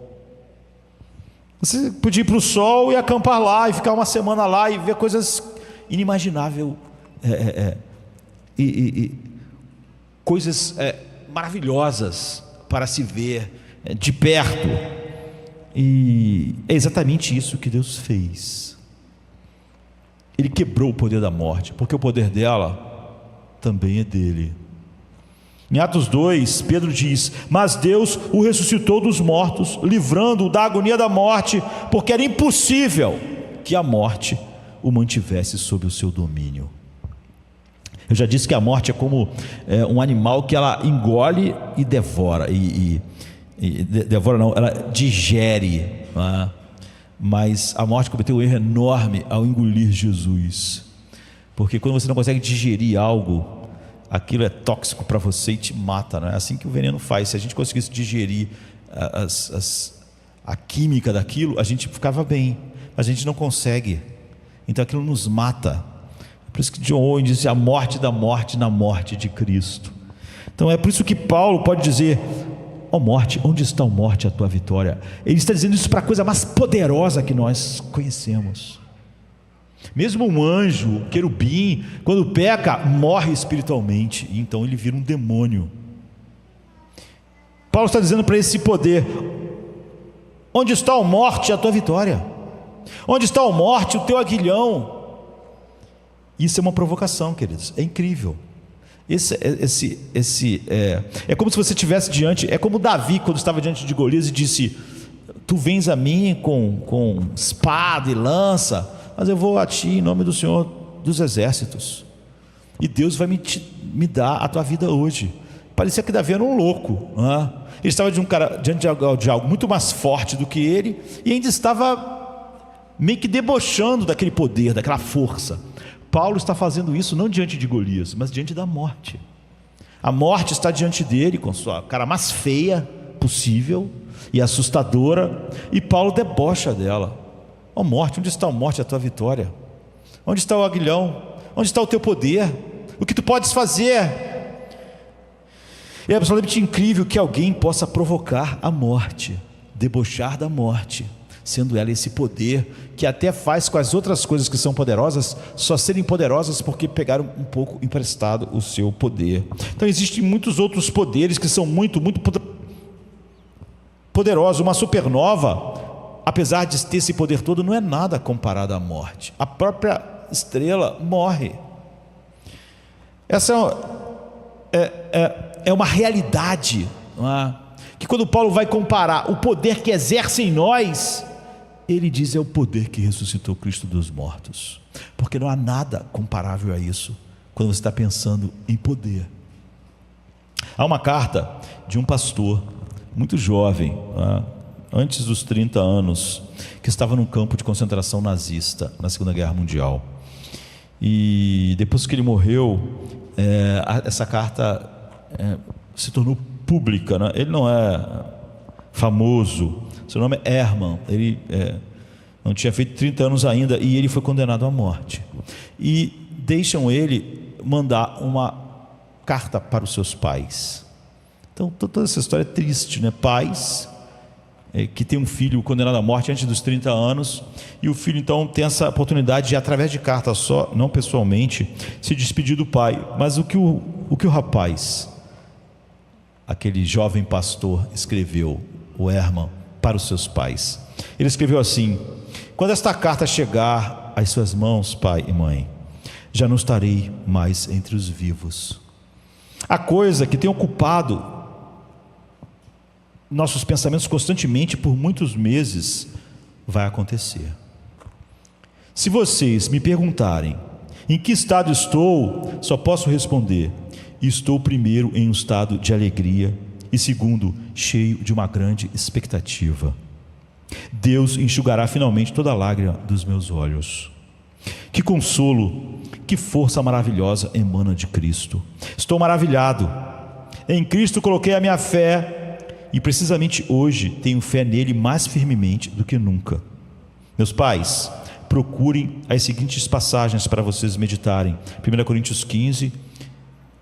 Você podia ir para o sol e acampar lá, e ficar uma semana lá, e ver coisas inimagináveis, coisas maravilhosas para se ver de perto. E é exatamente isso que Deus fez. Ele quebrou o poder da morte, porque o poder dela também é dele. Em Atos 2, Pedro diz: mas Deus o ressuscitou dos mortos, livrando-o da agonia da morte, porque era impossível que a morte o mantivesse sob o seu domínio. Eu já disse que a morte é como um animal que ela engole e devora, devora não, ela digere, não é? Mas a morte cometeu um erro enorme ao engolir Jesus, porque quando você não consegue digerir algo, aquilo é tóxico para você e te mata, não é? Assim que o veneno faz. Se a gente conseguisse digerir a química daquilo, a gente ficava bem, mas a gente não consegue, então aquilo nos mata. Por isso que John Owen diz: a morte da morte na morte de Cristo. Então é por isso que Paulo pode dizer: ó morte, onde está a morte, a tua vitória? Ele está dizendo isso para a coisa mais poderosa que nós conhecemos. Mesmo um anjo, um querubim, quando peca, morre espiritualmente, e então ele vira um demônio. Paulo está dizendo para esse poder: onde está a morte, a tua vitória? Onde está a morte, o teu aguilhão? Isso é uma provocação, queridos, é incrível. É como se você estivesse diante, é como Davi quando estava diante de Golias e disse: tu vens a mim com espada e lança, mas eu vou a ti em nome do Senhor dos exércitos, e Deus vai me dar a tua vida hoje. Parecia que Davi era um louco, não é? Ele estava diante de algo muito mais forte do que ele, e ainda estava meio que debochando daquele poder, daquela força. Paulo está fazendo isso não diante de Golias, mas diante da morte. A morte está diante dele com sua cara mais feia possível e assustadora, e Paulo debocha dela. Ó morte, onde está a morte, a tua vitória? Onde está o aguilhão? Onde está o teu poder? O que tu podes fazer? É absolutamente incrível que alguém possa provocar a morte, debochar da morte, sendo ela esse poder que até faz com as outras coisas que são poderosas só serem poderosas porque pegaram um pouco emprestado o seu poder. Então existem muitos outros poderes que são muito poderosos. Uma supernova, apesar de ter esse poder todo, não é nada comparado à morte. A própria estrela morre. Essa é uma realidade, não é? Que quando Paulo vai comparar o poder que exerce em nós, ele diz: é o poder que ressuscitou Cristo dos mortos, porque não há nada comparável a isso quando você está pensando em poder. Há uma carta de um pastor muito jovem, antes dos 30 anos, que estava num campo de concentração nazista na Segunda Guerra Mundial, e depois que ele morreu, essa carta se tornou pública, né? Ele não é famoso, seu nome é Hermann, ele não tinha feito 30 anos ainda, e ele foi condenado à morte, e deixam ele mandar uma carta para os seus pais. Então toda essa história é triste, né? Pais que tem um filho condenado à morte antes dos 30 anos, e o filho então tem essa oportunidade de, através de carta só, não pessoalmente, se despedir do pai. Mas o que o rapaz, aquele jovem pastor, escreveu, o Hermann, para os seus pais? Ele escreveu assim: quando esta carta chegar às suas mãos, pai e mãe, já não estarei mais entre os vivos. A coisa que tem ocupado nossos pensamentos constantemente por muitos meses vai acontecer. Se vocês me perguntarem em que estado estou, só posso responder: estou primeiro em um estado de alegria e segundo, cheio de uma grande expectativa. Deus enxugará finalmente toda a lágrima dos meus olhos. Que consolo, que força maravilhosa emana de Cristo. Estou maravilhado. Em Cristo coloquei a minha fé, e precisamente hoje tenho fé nele mais firmemente do que nunca. Meus pais, procurem as seguintes passagens para vocês meditarem: 1 Coríntios 15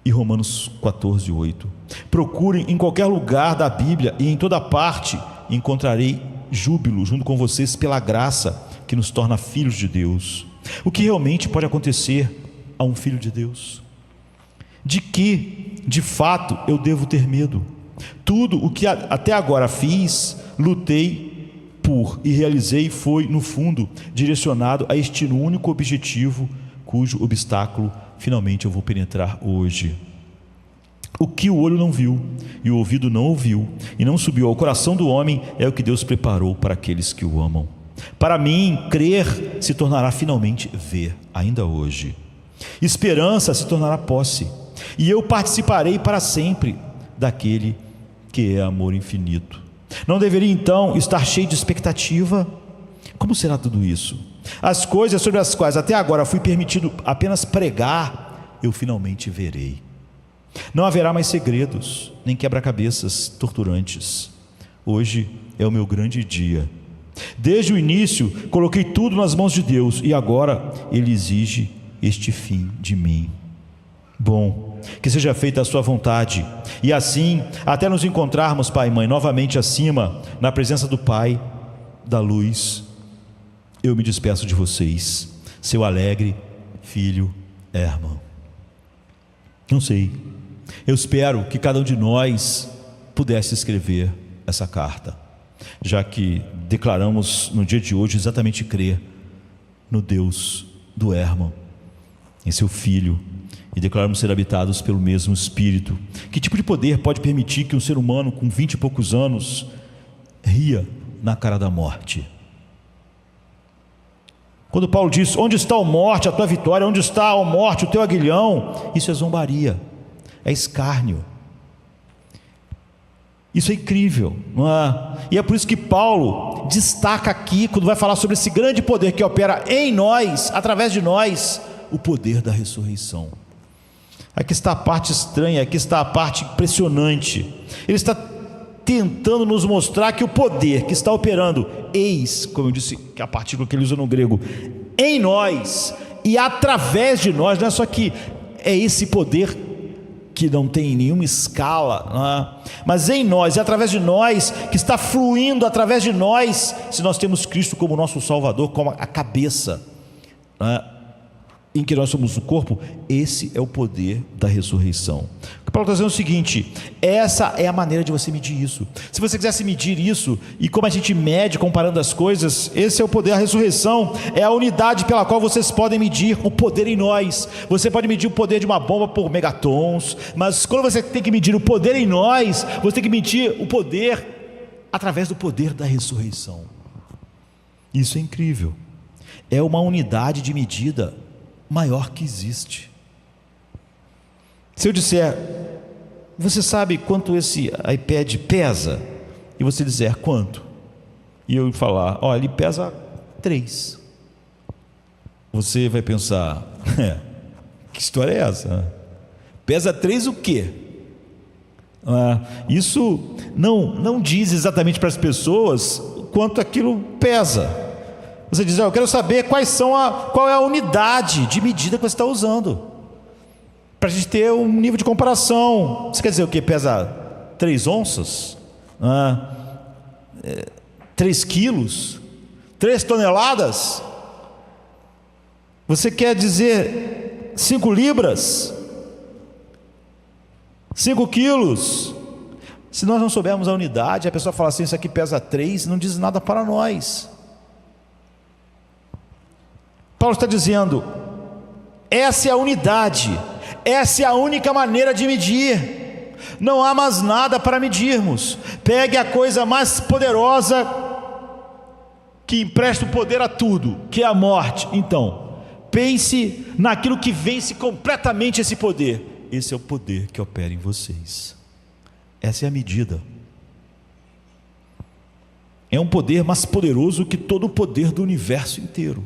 e Romanos 14, 8. Procurem em qualquer lugar da Bíblia e em toda parte encontrarei júbilo junto com vocês pela graça que nos torna filhos de Deus. O que realmente pode acontecer a um filho de Deus? De que, de fato, eu devo ter medo? Tudo o que até agora fiz, lutei por e realizei foi, no fundo, direcionado a este único objetivo, cujo obstáculo finalmente eu vou penetrar hoje. O que o olho não viu e o ouvido não ouviu e não subiu ao coração do homem é o que Deus preparou para aqueles que o amam. Para mim, crer se tornará finalmente ver, ainda hoje. Esperança se tornará posse, e eu participarei para sempre daquele que é amor infinito. Não deveria então estar cheio de expectativa? Como será tudo isso? As coisas sobre as quais até agora fui permitido apenas pregar, eu finalmente verei. Não haverá mais segredos, nem quebra-cabeças torturantes. Hoje é o meu grande dia. Desde o início coloquei tudo nas mãos de Deus, e agora Ele exige este fim de mim. Bom, que seja feita a sua vontade, e assim, até nos encontrarmos, pai e mãe, novamente acima, na presença do Pai da luz, eu me despeço de vocês, seu alegre filho Hermann. Não sei, eu espero que cada um de nós pudesse escrever essa carta, já que declaramos no dia de hoje exatamente crer no Deus do Hermann, em seu filho, e declaramos ser habitados pelo mesmo Espírito. Que tipo de poder pode permitir que um ser humano com 20 e poucos anos ria na cara da morte? Quando Paulo diz: onde está a morte, a tua vitória? Onde está a morte, o teu aguilhão? Isso é zombaria, é escárnio. Isso é incrível, não é? E é por isso que Paulo destaca aqui, quando vai falar sobre esse grande poder que opera em nós, através de nós, o poder da ressurreição. Aqui está a parte estranha, aqui está a parte impressionante. Ele está tentando nos mostrar que o poder que está operando, eis, como eu disse, que é a partícula que ele usa no grego, em nós e através de nós, não é só que é esse poder que não tem nenhuma escala, não é? Mas em nós e através de nós, que está fluindo através de nós, se nós temos Cristo como nosso Salvador, como a cabeça, não é? em que nós somos o corpo, esse é o poder da ressurreição. O que Paulo está dizendo é o seguinte: essa é a maneira de você medir isso. Se você quisesse medir isso, e como a gente mede comparando as coisas, esse é o poder da ressurreição, é a unidade pela qual vocês podem medir o poder em nós. Você pode medir o poder de uma bomba por megatons, mas quando você tem que medir o poder em nós, você tem que medir o poder através do poder da ressurreição. Isso é incrível. É uma unidade de medida maior que existe. Se eu disser, você sabe quanto esse iPad pesa? E você dizer, quanto? E eu falar, olha, ele pesa 3. Você vai pensar, que história é essa? Pesa 3 o quê? Isso não diz exatamente para as pessoas quanto aquilo pesa. Você diz, eu quero saber qual é a unidade de medida que você está usando, para a gente ter um nível de comparação. Você quer dizer o que? Pesa 3 onças? 3 quilos? 3 toneladas? Você quer dizer 5 libras? 5 quilos? Se nós não soubermos a unidade, a pessoa fala assim, isso aqui pesa 3, não diz nada para nós. Paulo está dizendo, essa é a unidade, essa é a única maneira de medir, não há mais nada para medirmos. Pegue a coisa mais poderosa que empresta o poder a tudo, que é a morte. Então, pense naquilo que vence completamente esse poder. Esse é o poder que opera em vocês. Essa é a medida. É um poder mais poderoso que todo o poder do universo inteiro.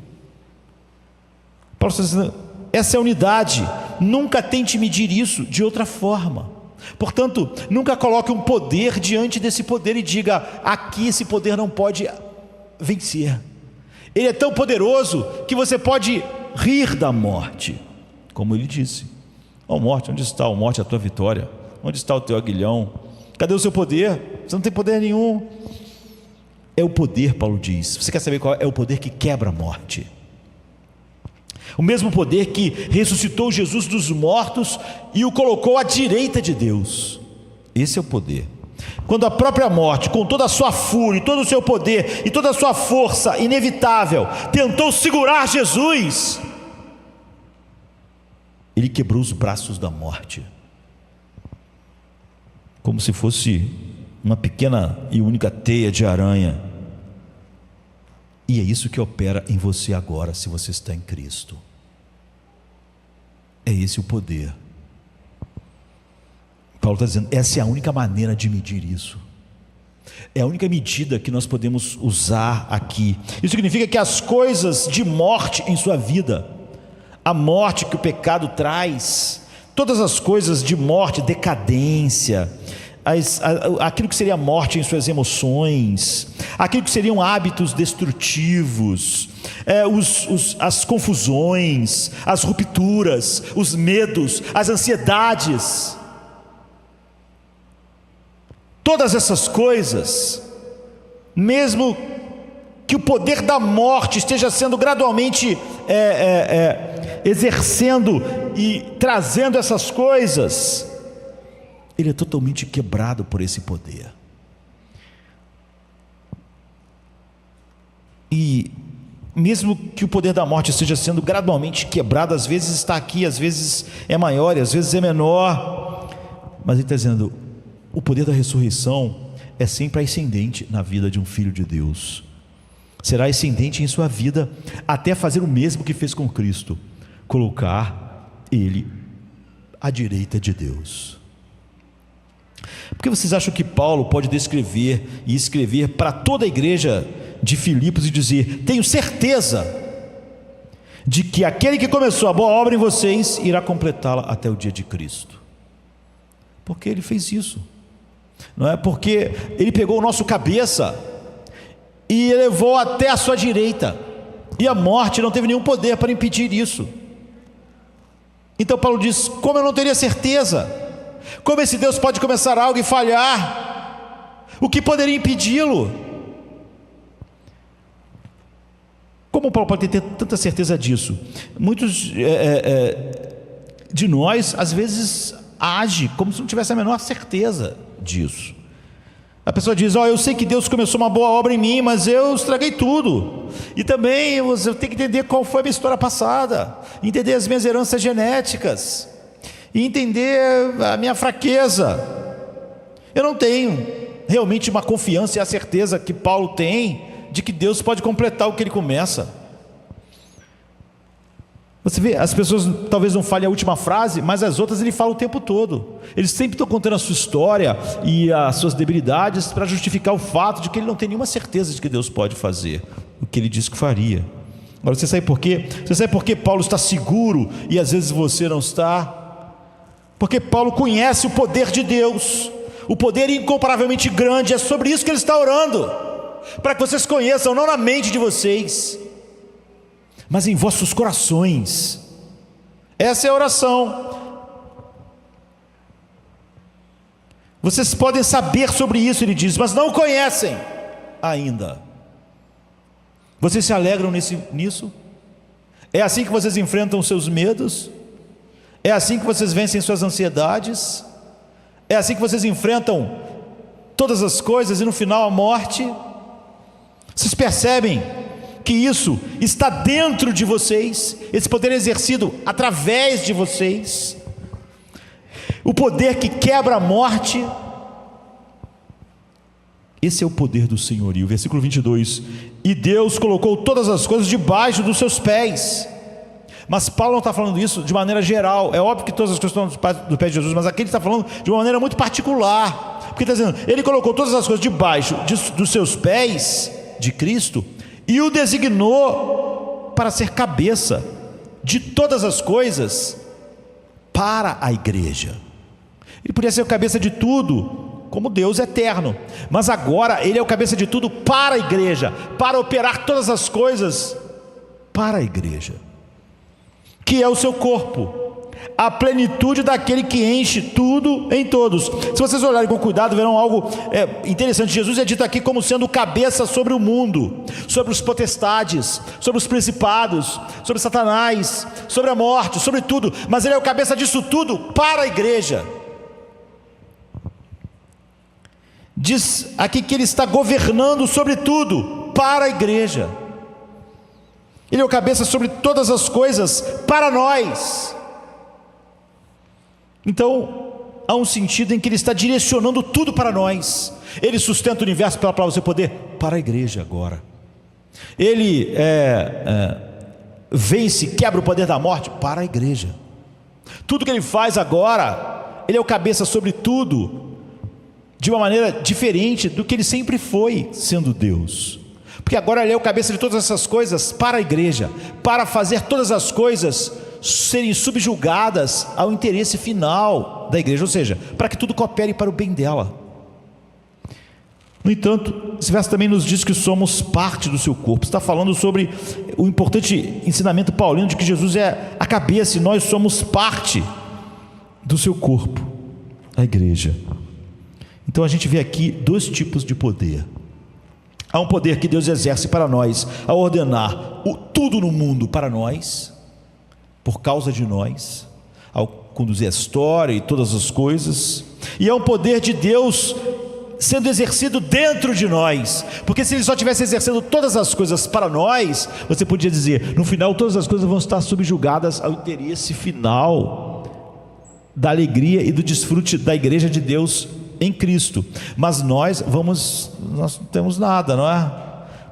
Paulo está dizendo, essa é a unidade. Nunca tente medir isso de outra forma. Portanto, nunca coloque um poder diante desse poder e diga, aqui esse poder não pode vencer. Ele é tão poderoso que você pode rir da morte, como ele disse. Morte, onde está, morte, a tua vitória? Onde está o teu aguilhão? Cadê o seu poder? Você não tem poder nenhum. É o poder, Paulo diz. Você quer saber qual é o poder que quebra a morte? O mesmo poder que ressuscitou Jesus dos mortos e o colocou à direita de Deus. Esse é o poder. Quando a própria morte, com toda a sua fúria, todo o seu poder e toda a sua força inevitável, tentou segurar Jesus, ele quebrou os braços da morte, como se fosse uma pequena e única teia de aranha. E é isso que opera em você agora, se você está em Cristo. É esse o poder. Paulo está dizendo, essa é a única maneira de medir isso. É a única medida que nós podemos usar aqui. Isso significa que as coisas de morte em sua vida, a morte que o pecado traz, todas as coisas de morte, decadência, aquilo que seria morte em suas emoções, aquilo que seriam hábitos destrutivos, as confusões, as rupturas, os medos, as ansiedades, todas essas coisas, mesmo que o poder da morte esteja sendo gradualmente exercendo e trazendo essas coisas, ele é totalmente quebrado por esse poder. E mesmo que o poder da morte esteja sendo gradualmente quebrado, às vezes está aqui, às vezes é maior e às vezes é menor, mas ele está dizendo, o poder da ressurreição é sempre ascendente na vida de um filho de Deus. Será ascendente em sua vida até fazer o mesmo que fez com Cristo, colocar ele à direita de Deus. Por que vocês acham que Paulo pode descrever e escrever para toda a igreja de Filipos e dizer, tenho certeza de que aquele que começou a boa obra em vocês irá completá-la até o dia de Cristo? Porque ele fez isso, não é? Porque ele pegou o nosso cabeça e elevou até a sua direita, e a morte não teve nenhum poder para impedir isso. Então Paulo diz, como eu não teria certeza? Como esse Deus pode começar algo e falhar? O que poderia impedi-lo? Como Paulo pode ter tanta certeza disso? Muitos de nós, às vezes, age como se não tivesse a menor certeza disso. A pessoa diz: eu sei que Deus começou uma boa obra em mim, mas eu estraguei tudo. E também eu tenho que entender qual foi a minha história passada, entender as minhas heranças genéticas, e entender a minha fraqueza. Eu não tenho realmente uma confiança e a certeza que Paulo tem de que Deus pode completar o que ele começa. Você vê, as pessoas talvez não falem a última frase, mas as outras ele fala o tempo todo. Eles sempre estão contando a sua história e as suas debilidades para justificar o fato de que ele não tem nenhuma certeza de que Deus pode fazer o que ele disse que faria. Agora, você sabe por quê? Você sabe por que Paulo está seguro e às vezes você não está? Porque Paulo conhece o poder de Deus, o poder incomparavelmente grande. É sobre isso que ele está orando, para que vocês conheçam, não na mente de vocês, mas em vossos corações. Essa é a oração. Vocês podem saber sobre isso, ele diz, mas não o conhecem ainda. Vocês se alegram nisso? É assim que vocês enfrentam os seus medos? É assim que vocês vencem suas ansiedades? É assim que vocês enfrentam todas as coisas e no final a morte? Vocês percebem que isso está dentro de vocês, esse poder exercido através de vocês, o poder que quebra a morte? Esse é o poder do senhorio. Versículo 22: e Deus colocou todas as coisas debaixo dos seus pés. Mas Paulo não está falando isso de maneira geral. É óbvio que todas as coisas estão do pé de Jesus, mas aqui ele está falando de uma maneira muito particular, porque ele está dizendo, ele colocou todas as coisas debaixo dos seus pés, de Cristo, e o designou para ser cabeça de todas as coisas para a igreja. Ele podia ser o cabeça de tudo, como Deus eterno, mas agora ele é o cabeça de tudo para a igreja, para operar todas as coisas para a igreja, que é o seu corpo, a plenitude daquele que enche tudo em todos. Se vocês olharem com cuidado, verão algo interessante. Jesus é dito aqui como sendo cabeça sobre o mundo, sobre os potestades, sobre os principados, sobre Satanás, sobre a morte, sobre tudo, mas ele é o cabeça disso tudo para a igreja. Diz aqui que ele está governando sobre tudo para a igreja. Ele é o cabeça sobre todas as coisas para nós. Então, há um sentido em que ele está direcionando tudo para nós. Ele sustenta o universo pela palavra do seu poder para a igreja agora. Ele vence, quebra o poder da morte para a igreja. Tudo que ele faz agora, ele é o cabeça sobre tudo, de uma maneira diferente do que ele sempre foi, sendo Deus. Porque agora ele é o cabeça de todas essas coisas para a igreja, para fazer todas as coisas serem subjugadas ao interesse final da igreja, ou seja, para que tudo coopere para o bem dela. No entanto, esse verso também nos diz que somos parte do seu corpo. Está falando sobre o importante ensinamento paulino de que Jesus é a cabeça e nós somos parte do seu corpo, a igreja. Então a gente vê aqui dois tipos de poder. Há um poder que Deus exerce para nós, a ordenar tudo no mundo para nós, por causa de nós, ao conduzir a história e todas as coisas. E é um poder de Deus sendo exercido dentro de nós, porque se ele só estivesse exercendo todas as coisas para nós, você podia dizer, no final todas as coisas vão estar subjugadas ao interesse final da alegria e do desfrute da igreja de Deus em Cristo. Mas nós não temos nada, não é?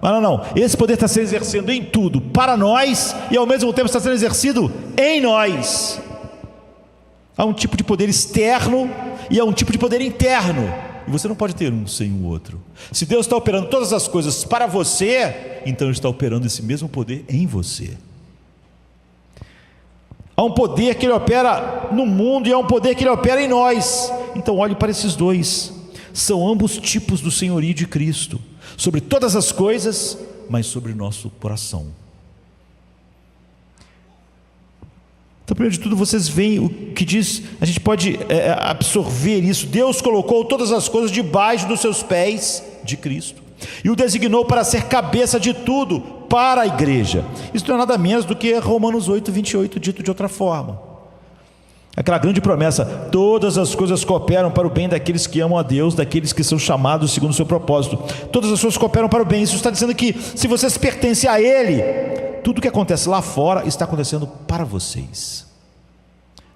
Mas não, esse poder está sendo exercido em tudo para nós e ao mesmo tempo está sendo exercido em nós. Há um tipo de poder externo e há um tipo de poder interno, e você não pode ter um sem o outro. Se Deus está operando todas as coisas para você, então Ele está operando esse mesmo poder em você. Há um poder que Ele opera no mundo e há um poder que Ele opera em nós. Então olhe para esses dois, são ambos tipos do senhorio de Cristo, sobre todas as coisas, mas sobre o nosso coração. Então, primeiro de tudo, vocês veem o que diz, a gente pode absorver isso. Deus colocou todas as coisas debaixo dos seus pés, de Cristo, e o designou para ser cabeça de tudo para a igreja. Isso não é nada menos do que Romanos 8, 28, dito de outra forma. Aquela grande promessa: todas as coisas cooperam para o bem daqueles que amam a Deus, daqueles que são chamados segundo o seu propósito. Todas as coisas cooperam para o bem. Isso está dizendo que se vocês pertencem a Ele, tudo que acontece lá fora está acontecendo para vocês.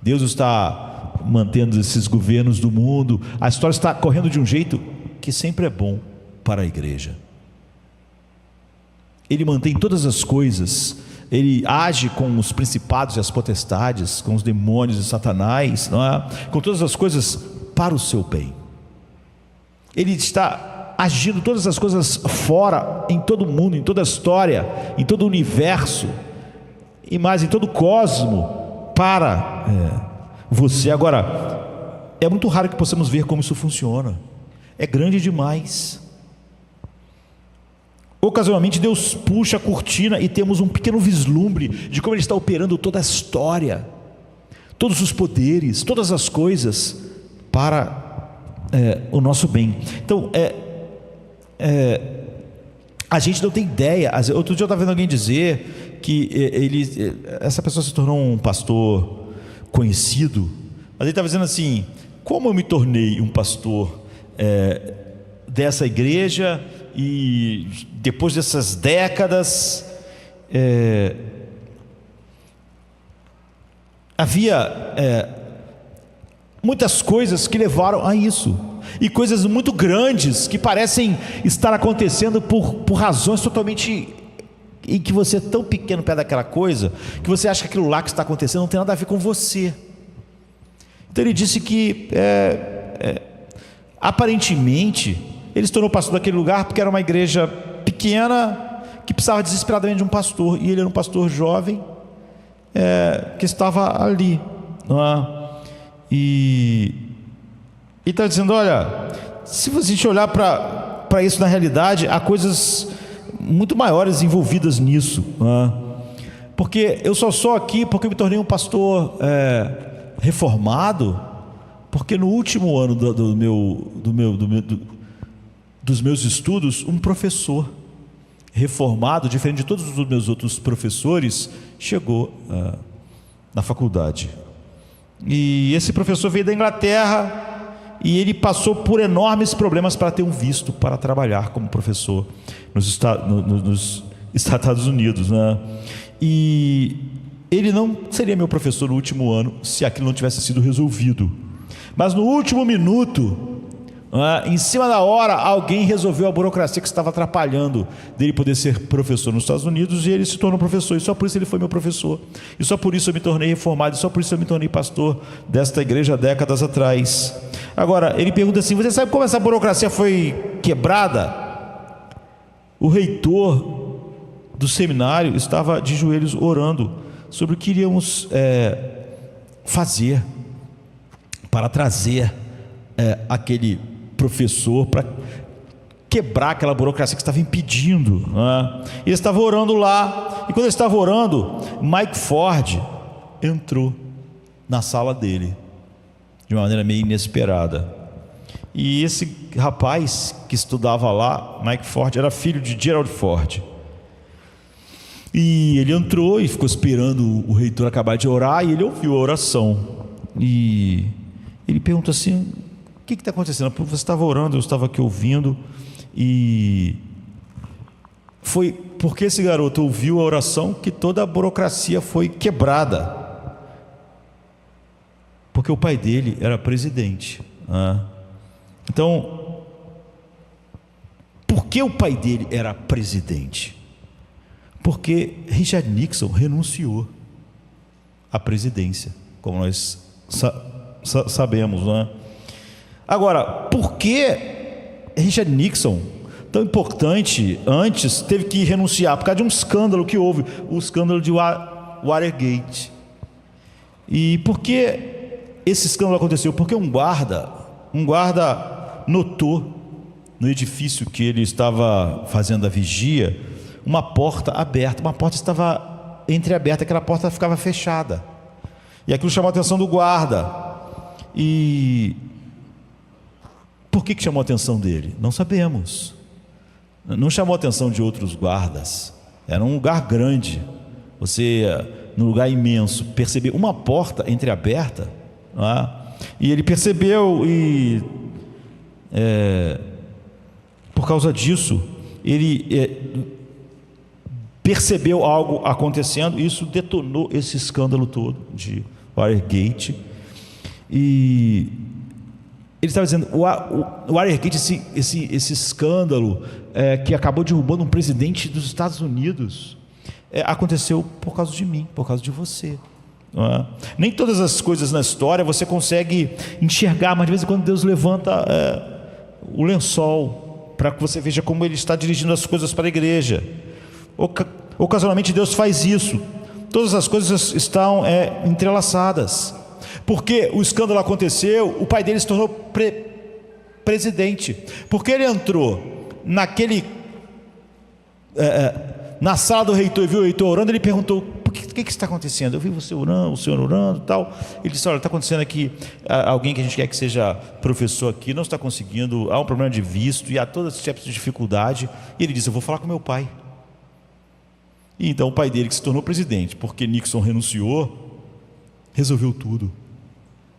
Deus está mantendo esses governos do mundo, a história está correndo de um jeito que sempre é bom para a igreja. Ele mantém todas as coisas, Ele age com os principados e as potestades, com os demônios e Satanás, não é? Com todas as coisas para o seu bem. Ele está agindo todas as coisas fora, em todo o mundo, em toda a história, em todo o universo, e mais em todo o cosmo, para você. Agora, é muito raro que possamos ver como isso funciona. É grande demais. Ocasionalmente Deus puxa a cortina e temos um pequeno vislumbre de como Ele está operando toda a história, todos os poderes, todas as coisas para o nosso bem. Então, a gente não tem ideia. Outro dia eu estava vendo alguém dizer que essa pessoa se tornou um pastor conhecido, mas ele estava dizendo assim: como eu me tornei um pastor dessa igreja, e depois dessas décadas havia muitas coisas que levaram a isso, e coisas muito grandes que parecem estar acontecendo por razões totalmente, em que você é tão pequeno perto daquela coisa, que você acha que aquilo lá que está acontecendo não tem nada a ver com você. Então ele disse que aparentemente ele se tornou pastor daquele lugar porque era uma igreja pequena que precisava desesperadamente de um pastor, e ele era um pastor jovem que estava ali, não é? E está dizendo: olha, se a gente olhar para isso na realidade, há coisas muito maiores envolvidas nisso, não é? Porque eu só sou aqui porque eu me tornei um pastor reformado, porque no último ano dos meus estudos, um professor reformado, diferente de todos os meus outros professores, chegou na faculdade. E esse professor veio da Inglaterra, e ele passou por enormes problemas para ter um visto para trabalhar como professor nos Estados Unidos, né? E ele não seria meu professor no último ano se aquilo não tivesse sido resolvido. Mas no último minuto, em cima da hora, alguém resolveu a burocracia que estava atrapalhando dele poder ser professor nos Estados Unidos, e ele se tornou professor, e só por isso ele foi meu professor, e só por isso eu me tornei reformado, e só por isso eu me tornei pastor desta igreja há décadas atrás. Agora, ele pergunta assim: você sabe como essa burocracia foi quebrada? O reitor do seminário estava de joelhos orando sobre o que iríamos fazer para trazer aquele professor, para quebrar aquela burocracia que estava impedindo, né? Ele estava orando lá, e quando ele estava orando, Mike Ford entrou na sala dele de uma maneira meio inesperada. E esse rapaz que estudava lá, Mike Ford, era filho de Gerald Ford. E ele entrou e ficou esperando o reitor acabar de orar, e ele ouviu a oração, e ele perguntou assim: o que está acontecendo? Você estava orando, eu estava aqui ouvindo, e foi porque esse garoto ouviu a oração que toda a burocracia foi quebrada, porque o pai dele era presidente, né? Então, por que o pai dele era presidente? Porque Richard Nixon renunciou à presidência, como nós sabemos, né? Agora, por que Richard Nixon, tão importante antes, teve que renunciar? Por causa de um escândalo que houve, o escândalo de Watergate. E por que esse escândalo aconteceu? Porque um guarda notou no edifício que ele estava fazendo a vigia uma porta aberta. Uma porta estava entreaberta, aquela porta ficava fechada, e aquilo chamou a atenção do guarda. E por que chamou a atenção dele? Não sabemos. Não chamou a atenção de outros guardas, Era um lugar grande. Você, num lugar imenso, percebeu uma porta entreaberta, não é? E ele percebeu, e por causa disso, ele percebeu algo acontecendo, e isso detonou esse escândalo todo de Watergate. E ele estava dizendo, o Watergate, esse escândalo que acabou derrubando um presidente dos Estados Unidos, aconteceu por causa de mim, por causa de você. Não é? Nem todas as coisas na história você consegue enxergar, mas de vez em quando Deus levanta o lençol para que você veja como Ele está dirigindo as coisas para a igreja. Ocasionalmente Deus faz isso. Todas as coisas estão entrelaçadas. Porque o escândalo aconteceu, o pai dele se tornou presidente. Porque ele entrou na sala do reitor e viu o reitor orando, ele perguntou: o que está acontecendo? Eu vi você orando, o senhor orando e tal. Ele disse: olha, está acontecendo aqui, alguém que a gente quer que seja professor aqui não está conseguindo, há um problema de visto e há todos esses tipos de dificuldade. E ele disse: eu vou falar com meu pai. E então o pai dele, que se tornou presidente porque Nixon renunciou, resolveu tudo.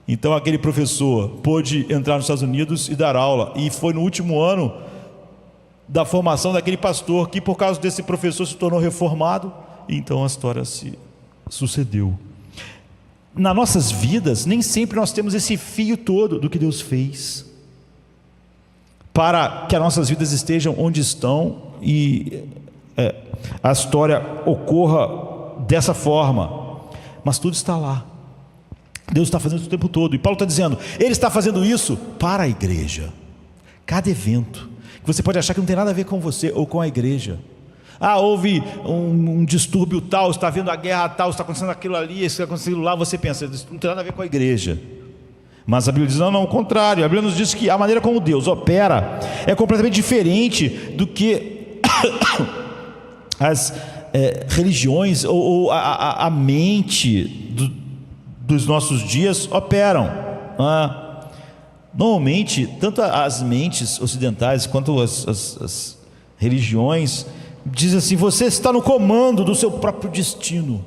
Então aquele professor pôde entrar nos Estados Unidos e dar aula, e foi no último ano da formação daquele pastor que, por causa desse professor, se tornou reformado. E então a história se sucedeu. Nas nossas vidas, nem sempre nós temos esse fio todo do que Deus fez para que as nossas vidas estejam onde estão e a história ocorra dessa forma. Mas tudo está lá. Deus está fazendo isso o tempo todo. E Paulo está dizendo, Ele está fazendo isso para a igreja. Cada evento que você pode achar que não tem nada a ver com você ou com a igreja. Houve um distúrbio tal, está havendo a guerra tal, está acontecendo aquilo ali, isso está acontecendo lá. Você pensa, isso não tem nada a ver com a igreja. Mas a Bíblia diz, não, o contrário. A Bíblia nos diz que a maneira como Deus opera é completamente diferente do que as religiões ou a mente dos nossos dias operam. Normalmente, tanto as mentes ocidentais quanto as religiões dizem assim: você está no comando do seu próprio destino.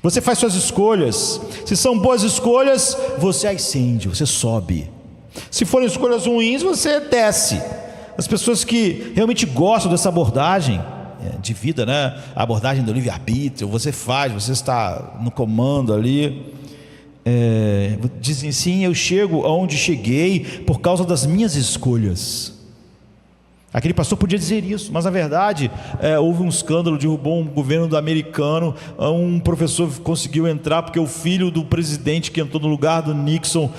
Você faz suas escolhas. Se são boas escolhas, você ascende, você sobe. Se forem escolhas ruins, você desce. As pessoas que realmente gostam dessa abordagem de vida, né? A abordagem do livre-arbítrio, você está no comando ali. Dizem sim, eu chego aonde cheguei por causa das minhas escolhas. Aquele pastor podia dizer isso, mas na verdade houve um escândalo, derrubou um governo americano, um professor conseguiu entrar porque o filho do presidente que entrou no lugar do Nixon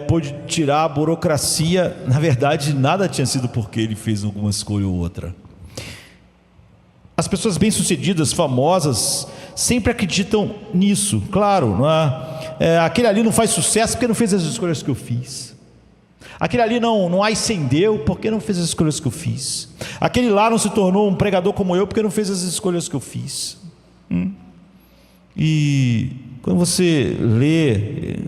pôde tirar a burocracia. Na verdade nada tinha sido porque ele fez alguma escolha ou outra. As pessoas bem-sucedidas, famosas, sempre acreditam nisso, claro, não é? Aquele ali não faz sucesso porque não fez as escolhas que eu fiz. Aquele ali não ascendeu porque não fez as escolhas que eu fiz. Aquele lá não se tornou um pregador como eu porque não fez as escolhas que eu fiz. E quando você lê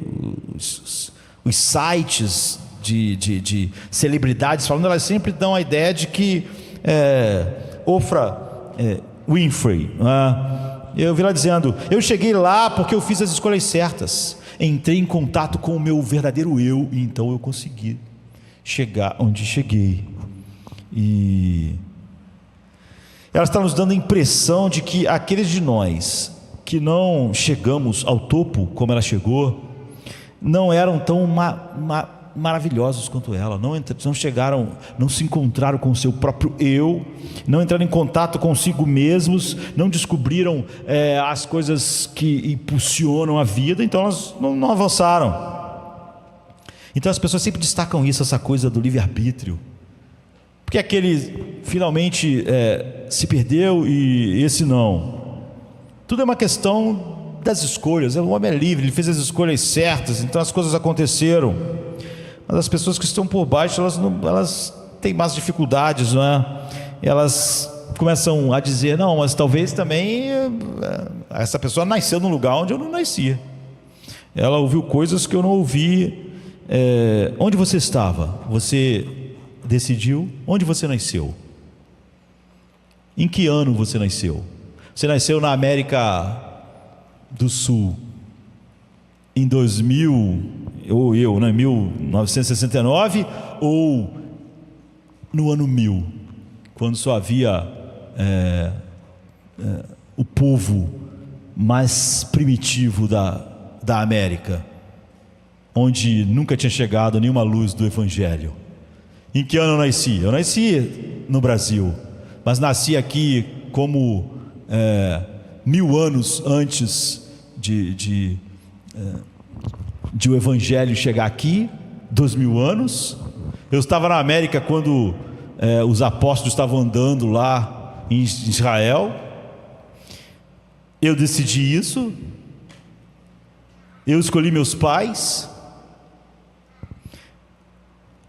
os sites de celebridades falando, elas sempre dão a ideia de que Oprah Winfrey, eu vi lá dizendo: eu cheguei lá porque eu fiz as escolhas certas, entrei em contato com o meu verdadeiro eu, e então eu consegui chegar onde cheguei. E ela está nos dando a impressão de que aqueles de nós que não chegamos ao topo como ela chegou, não eram tão maravilhosos quanto ela, não chegaram, não se encontraram com o seu próprio eu, não entraram em contato consigo mesmos, não descobriram as coisas que impulsionam a vida, então elas não avançaram. Então as pessoas sempre destacam isso, essa coisa do livre-arbítrio, porque aquele finalmente se perdeu e esse não. Tudo é uma questão das escolhas. O homem é livre, ele fez as escolhas certas, então as coisas aconteceram. Mas as pessoas que estão por baixo, elas têm mais dificuldades, não é? Elas começam a dizer: não, mas talvez também essa pessoa nasceu num lugar onde eu não nascia. Ela ouviu coisas que eu não ouvi. Onde você estava? Você decidiu? Onde você nasceu? Em que ano você nasceu? Você nasceu na América do Sul em 2000, ou eu, né, 1969, ou no ano 1000, quando só havia o povo mais primitivo da América, onde nunca tinha chegado nenhuma luz do Evangelho. Em que ano eu nasci? Eu nasci no Brasil, mas nasci aqui como 1000 anos antes de o Evangelho chegar aqui, 2000 anos. Eu estava na América quando os apóstolos estavam andando lá em Israel. Eu decidi isso. Eu escolhi meus pais.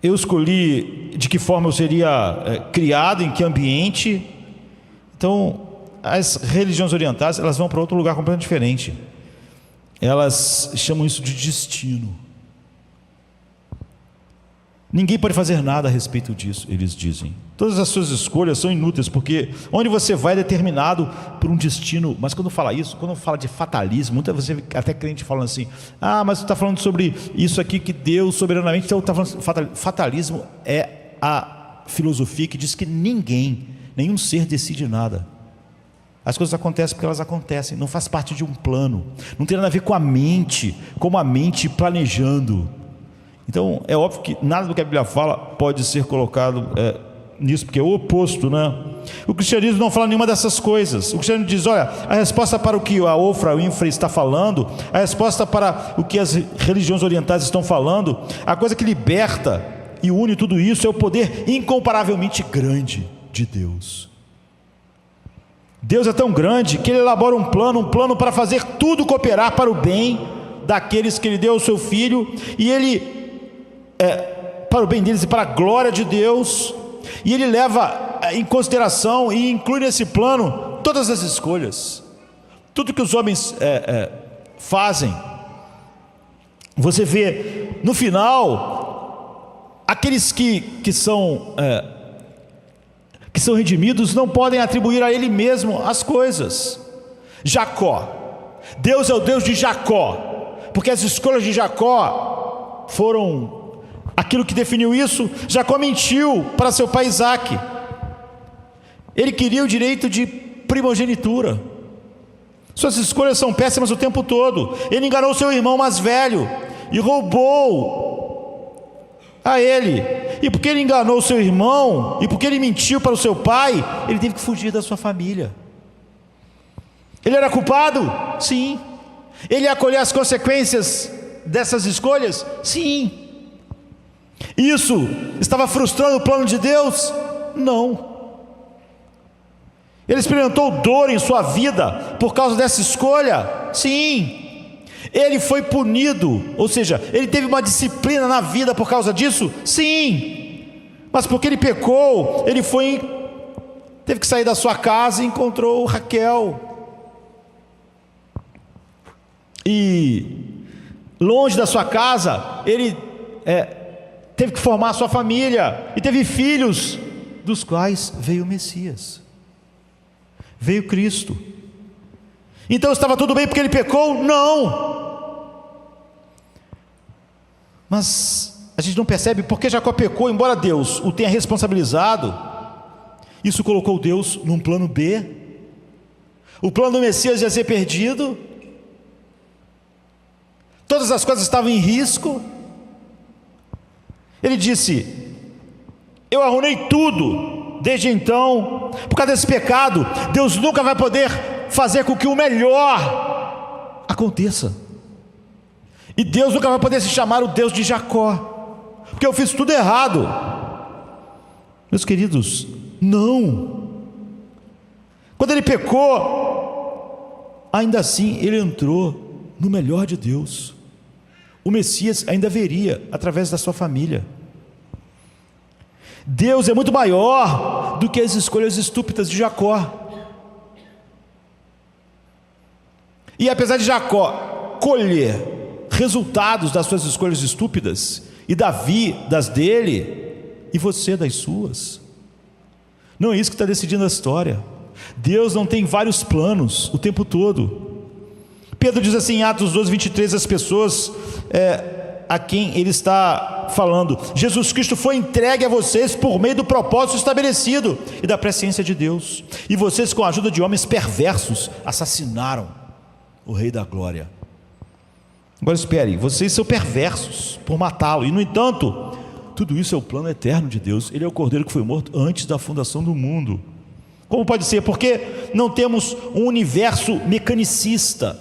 Eu escolhi de que forma eu seria criado, em que ambiente. Então, as religiões orientais, elas vão para outro lugar completamente diferente. Elas chamam isso de destino. Ninguém pode fazer nada a respeito disso, eles dizem. Todas as suas escolhas são inúteis, porque onde você vai é determinado por um destino. Mas quando fala isso, quando fala de fatalismo, muitas vezes até crente falando assim: ah, mas você está falando sobre isso aqui que Deus soberanamente. Então está falando, fatalismo é a filosofia que diz que nenhum ser decide nada. As coisas acontecem porque elas acontecem, não faz parte de um plano, não tem nada a ver com a mente, como a mente planejando. Então é óbvio que nada do que a Bíblia fala pode ser colocado nisso, porque é o oposto, né? O cristianismo não fala nenhuma dessas coisas. O cristianismo diz: olha, a resposta para o que a Ofra, o Infra está falando, a resposta para o que as religiões orientais estão falando, a coisa que liberta e une tudo isso é o poder incomparavelmente grande de Deus. Deus é tão grande que Ele elabora um plano para fazer tudo cooperar para o bem daqueles que Ele deu ao seu Filho, e Ele para o bem deles e para a glória de Deus, e Ele leva em consideração e inclui nesse plano todas as escolhas, tudo que os homens fazem. Você vê no final, aqueles que são redimidos não podem atribuir a Ele mesmo as coisas. Jacó, Deus é o Deus de Jacó, porque as escolhas de Jacó foram aquilo que definiu isso. Jacó mentiu para seu pai Isaque. Ele queria o direito de primogenitura. Suas escolhas são péssimas o tempo todo. Ele enganou seu irmão mais velho e roubou a ele. E porque ele enganou seu irmão, e porque ele mentiu para o seu pai, ele teve que fugir da sua família. Ele era culpado? Sim. Ele ia colher as consequências dessas escolhas? Sim. Isso estava frustrando o plano de Deus? Não. Ele experimentou dor em sua vida por causa dessa escolha? Sim. Ele foi punido, ou seja, ele teve uma disciplina na vida por causa disso? Sim. Mas porque ele pecou, ele teve que sair da sua casa e encontrou Raquel. E longe da sua casa, ele teve que formar a sua família, e teve filhos, dos quais veio o Messias, veio Cristo. Então estava tudo bem porque ele pecou? Não. Mas a gente não percebe porque Jacó pecou, embora Deus o tenha responsabilizado. Isso colocou Deus num plano B. O plano do Messias ia ser perdido, todas as coisas estavam em risco. Ele disse: eu arruinei tudo. Desde então, por causa desse pecado, Deus nunca vai poder fazer com que o melhor aconteça. E Deus nunca vai poder se chamar o Deus de Jacó, porque eu fiz tudo errado. Meus queridos, não. Quando ele pecou, ainda assim ele entrou no melhor de Deus. O Messias ainda viria através da sua família. Deus é muito maior do que as escolhas estúpidas de Jacó. E apesar de Jacó colher resultados das suas escolhas estúpidas, e Davi das dele, e você das suas, não é isso que está decidindo a história. Deus não tem vários planos o tempo todo. Pedro diz assim em Atos 12, 23, as pessoas a quem ele está falando: Jesus Cristo foi entregue a vocês por meio do propósito estabelecido e da presciência de Deus, e vocês, com a ajuda de homens perversos, assassinaram o Rei da Glória. Agora espere, vocês são perversos por matá-lo, e no entanto, tudo isso é o plano eterno de Deus. Ele é o Cordeiro que foi morto antes da fundação do mundo. Como pode ser? Porque não temos um universo mecanicista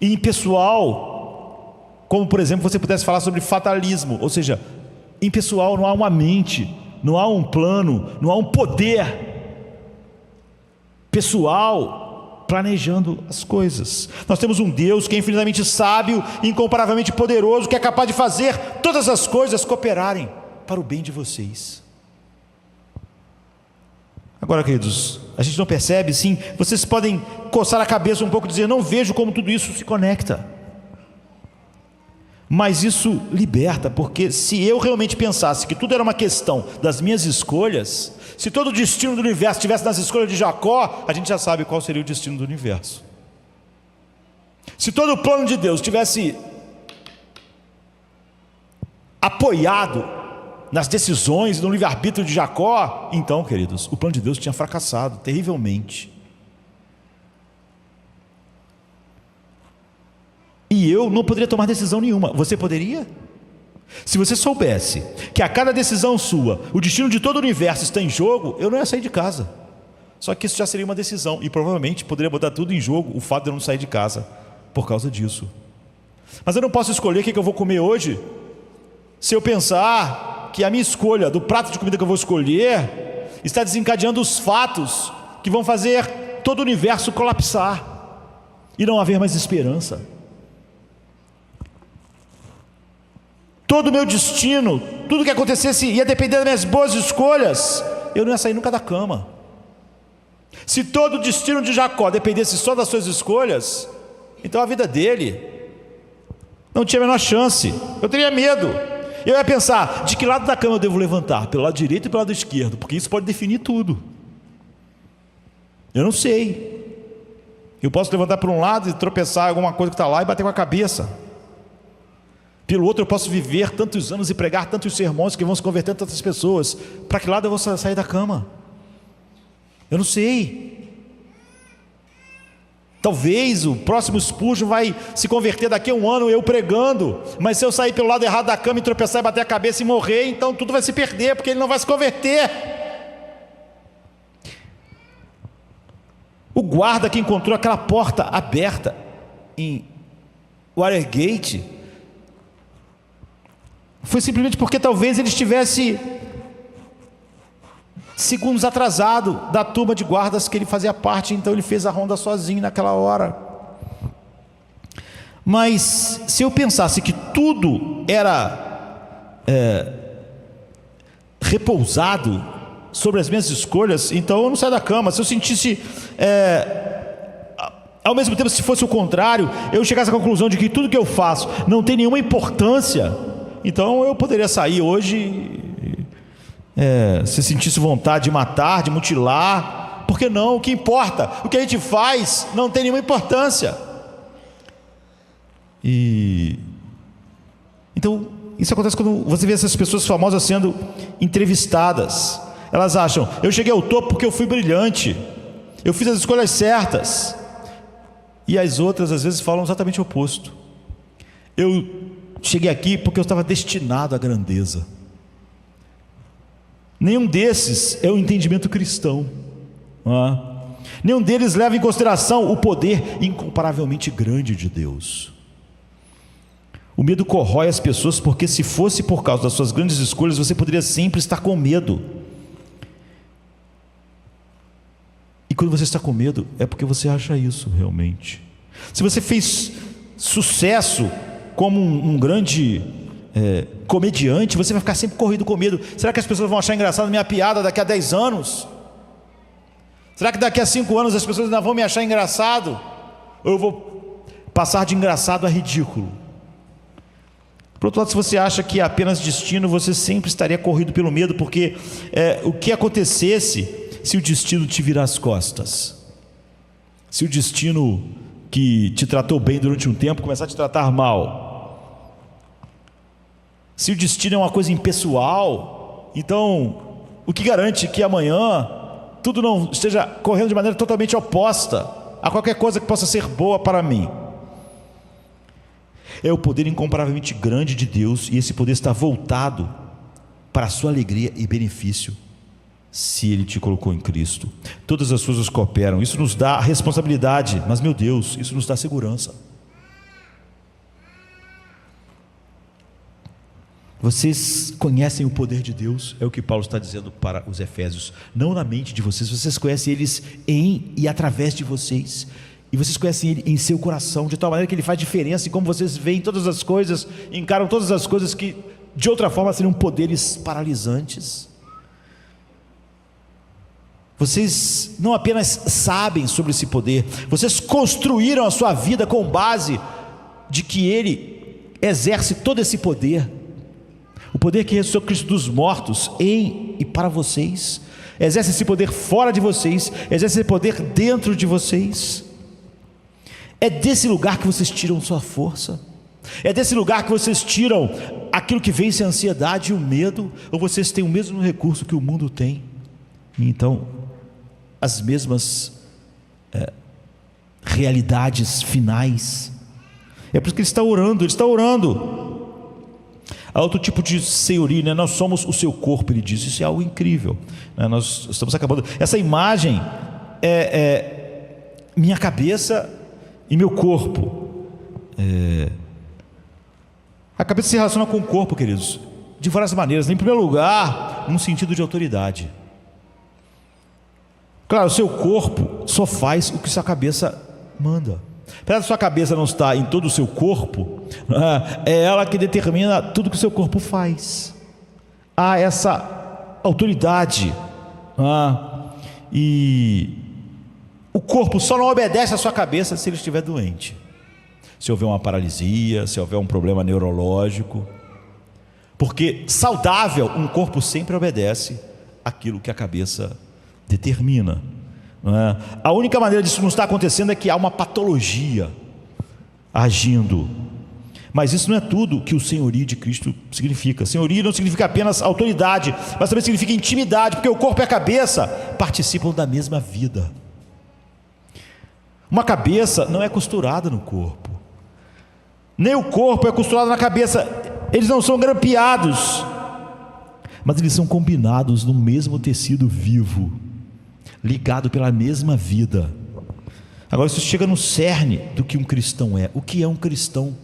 e impessoal, como por exemplo você pudesse falar sobre fatalismo, ou seja, impessoal. Não há uma mente, não há um plano, não há um poder pessoal planejando as coisas. Nós temos um Deus que é infinitamente sábio e incomparavelmente poderoso, que é capaz de fazer todas as coisas cooperarem para o bem de vocês. Agora, queridos, a gente não percebe, sim, vocês podem coçar a cabeça um pouco e dizer: não vejo como tudo isso se conecta. Mas isso liberta, porque se eu realmente pensasse que tudo era uma questão das minhas escolhas, se todo o destino do universo estivesse nas escolhas de Jacó, a gente já sabe qual seria o destino do universo. Se todo o plano de Deus estivesse apoiado nas decisões, no livre-arbítrio de Jacó, então, queridos, o plano de Deus tinha fracassado terrivelmente. E eu não poderia tomar decisão nenhuma. Você poderia? Se você soubesse que a cada decisão sua, o destino de todo o universo está em jogo, eu não ia sair de casa. Só que isso já seria uma decisão, e provavelmente poderia botar tudo em jogo o fato de eu não sair de casa por causa disso. Mas eu não posso escolher o que eu vou comer hoje, se eu pensar que a minha escolha do prato de comida que eu vou escolher está desencadeando os fatos que vão fazer todo o universo colapsar e não haver mais esperança. Todo o meu destino, tudo que acontecesse ia depender das minhas boas escolhas, eu não ia sair nunca da cama. Se todo o destino de Jacó dependesse só das suas escolhas, então a vida dele não tinha a menor chance. Eu teria medo. Eu ia pensar: de que lado da cama eu devo levantar? Pelo lado direito ou pelo lado esquerdo? Porque isso pode definir tudo. Eu não sei. Eu posso levantar por um lado e tropeçar em alguma coisa que está lá e bater com a cabeça. Pelo outro eu posso viver tantos anos e pregar tantos sermões que vão se converter em tantas pessoas. Para que lado eu vou sair da cama? Eu não sei. Talvez o próximo Spurgeon vai se converter daqui a um ano, eu pregando. Mas se eu sair pelo lado errado da cama e tropeçar e bater a cabeça e morrer, então tudo vai se perder, porque ele não vai se converter. O guarda que encontrou aquela porta aberta em Watergate foi simplesmente porque talvez ele estivesse segundos atrasado da turma de guardas que ele fazia parte, então ele fez a ronda sozinho naquela hora. Mas se eu pensasse que tudo era repousado sobre as minhas escolhas, então eu não saio da cama. Se eu sentisse ao mesmo tempo, se fosse o contrário, eu chegasse à conclusão de que tudo que eu faço não tem nenhuma importância, então eu poderia sair hoje, se sentisse vontade de matar, de mutilar. Por que não? O que importa? O que a gente faz não tem nenhuma importância. Então isso acontece quando você vê essas pessoas famosas sendo entrevistadas. Elas acham: eu cheguei ao topo porque eu fui brilhante, eu fiz as escolhas certas. E as outras às vezes falam exatamente o oposto: eu cheguei aqui porque eu estava destinado à grandeza. Nenhum desses é o entendimento cristão, não é? Nenhum deles leva em consideração o poder incomparavelmente grande de Deus. O medo corrói as pessoas, porque se fosse por causa das suas grandes escolhas, você poderia sempre estar com medo. E quando você está com medo, é porque você acha isso realmente. Se você fez sucesso como um grande comediante, você vai ficar sempre corrido com medo. Será que as pessoas vão achar engraçada a minha piada daqui a 10 anos? Será que daqui a 5 anos as pessoas ainda vão me achar engraçado? Ou eu vou passar de engraçado a ridículo? Por outro lado, se você acha que é apenas destino, você sempre estaria corrido pelo medo, porque o que acontecesse se o destino te virar as costas? Se o destino que te tratou bem durante um tempo começar a te tratar mal? Se o destino é uma coisa impessoal, então o que garante que amanhã tudo não esteja correndo de maneira totalmente oposta a qualquer coisa que possa ser boa para mim? É o poder incomparavelmente grande de Deus, e esse poder está voltado para a sua alegria e benefício, se Ele te colocou em Cristo. Todas as coisas cooperam. Isso nos dá responsabilidade, mas, meu Deus, isso nos dá segurança. Vocês conhecem o poder de Deus, é o que Paulo está dizendo para os Efésios, não na mente de vocês, vocês conhecem eles em e através de vocês, e vocês conhecem Ele em seu coração, de tal maneira que Ele faz diferença em como vocês veem todas as coisas, encaram todas as coisas que de outra forma seriam poderes paralisantes. Vocês não apenas sabem sobre esse poder, vocês construíram a sua vida com base de que Ele exerce todo esse poder, o poder que ressuscitou Cristo dos mortos em e para vocês, exerce esse poder fora de vocês, exerce esse poder dentro de vocês. É desse lugar que vocês tiram sua força, é desse lugar que vocês tiram aquilo que vence a ansiedade e o medo, ou vocês têm o mesmo recurso que o mundo tem, e então as mesmas realidades finais. É por isso que ele está orando. Há outro tipo de senhoria, né? Nós somos o seu corpo, ele diz. Isso é algo incrível, né? Nós estamos acabando. Essa imagem é minha cabeça e meu corpo. A cabeça se relaciona com o corpo, queridos, de várias maneiras. Em primeiro lugar, num sentido de autoridade. Claro, o seu corpo só faz o que sua cabeça manda. Apesar de sua cabeça não estar em todo o seu corpo, é ela que determina tudo que o seu corpo faz. Há essa autoridade, e o corpo só não obedece à sua cabeça se ele estiver doente, se houver uma paralisia, se houver um problema neurológico, porque saudável, um corpo sempre obedece aquilo que a cabeça determina. Não é? A única maneira disso não estar acontecendo é que há uma patologia agindo. Mas isso não é tudo que o senhorio de Cristo significa. Senhorio não significa apenas autoridade, mas também significa intimidade, porque o corpo e a cabeça participam da mesma vida. Uma cabeça não é costurada no corpo, nem o corpo é costurado na cabeça. Eles não são grampeados, mas eles são combinados no mesmo tecido vivo, ligado pela mesma vida. Agora isso chega no cerne do que um cristão é. O que é um cristão?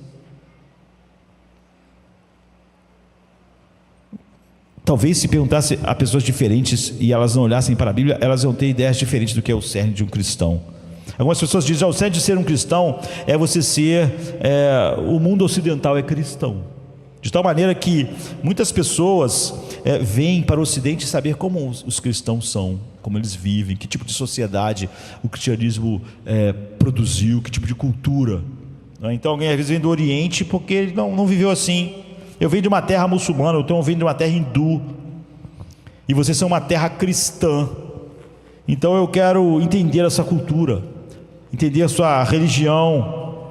Talvez se perguntasse a pessoas diferentes e elas não olhassem para a Bíblia, elas vão ter ideias diferentes do que é o cerne de um cristão. Algumas pessoas dizem: o cerne de ser um cristão é você ser, o mundo ocidental é cristão. De tal maneira que muitas pessoas vêm para o Ocidente saber como os cristãos são, como eles vivem, que tipo de sociedade o cristianismo produziu, que tipo de cultura. Então alguém às vezes vem do Oriente porque ele não viveu assim. Eu venho de uma terra muçulmana, eu venho de uma terra hindu, e vocês são uma terra cristã. Então eu quero entender essa cultura, entender a sua religião.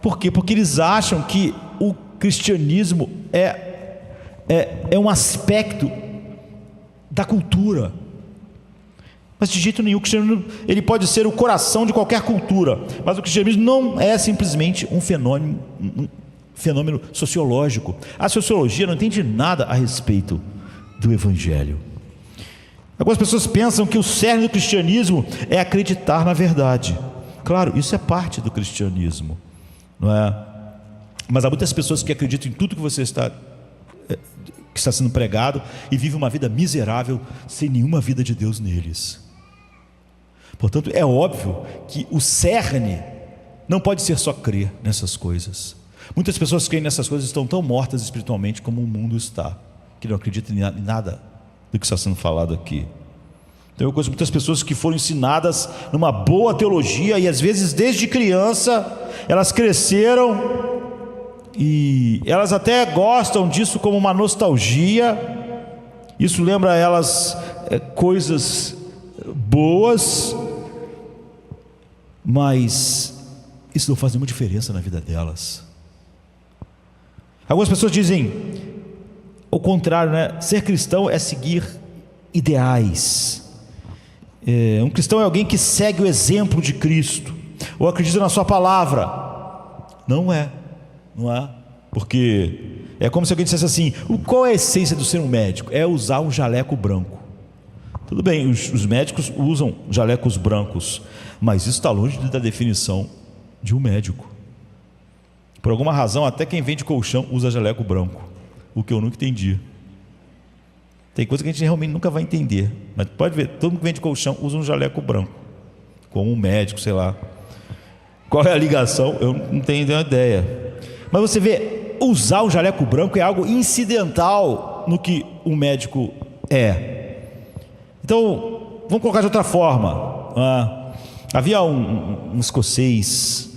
Por quê? Porque eles acham que o cristianismo é um aspecto da cultura. Mas de jeito nenhum, o cristianismo ele pode ser o coração de qualquer cultura, mas o cristianismo não é simplesmente um fenômeno sociológico. A sociologia não entende nada a respeito do Evangelho. Algumas pessoas pensam que o cerne do cristianismo é acreditar na verdade. Claro, isso é parte do cristianismo, não é? Mas há muitas pessoas que acreditam em tudo que que está sendo pregado e vivem uma vida miserável sem nenhuma vida de Deus neles. Portanto, é óbvio que o cerne não pode ser só crer nessas coisas. Muitas pessoas que creem nessas coisas estão tão mortas espiritualmente como o mundo está, que não acreditam em nada do que está sendo falado aqui. Então eu conheço muitas pessoas que foram ensinadas numa boa teologia, e às vezes desde criança elas cresceram e elas até gostam disso como uma nostalgia. Isso lembra a elas coisas boas, mas isso não faz nenhuma diferença na vida delas. Algumas pessoas dizem o contrário, né? Ser cristão é seguir ideais. Um cristão é alguém que segue o exemplo de Cristo, ou acredita na sua palavra. Não é, porque é como se alguém dissesse assim: qual é a essência do ser um médico? É usar um jaleco branco. Tudo bem, os médicos usam jalecos brancos, mas isso está longe da definição de um médico. Por alguma razão, até quem vende colchão usa jaleco branco, o que eu nunca entendi. Tem coisa que a gente realmente nunca vai entender, mas pode ver, todo mundo que vende colchão usa um jaleco branco, como um médico, sei lá. Qual é a ligação? Eu não tenho ideia. Mas você vê, usar um jaleco branco é algo incidental no que um médico é. Então, vamos colocar de outra forma. Havia um escocês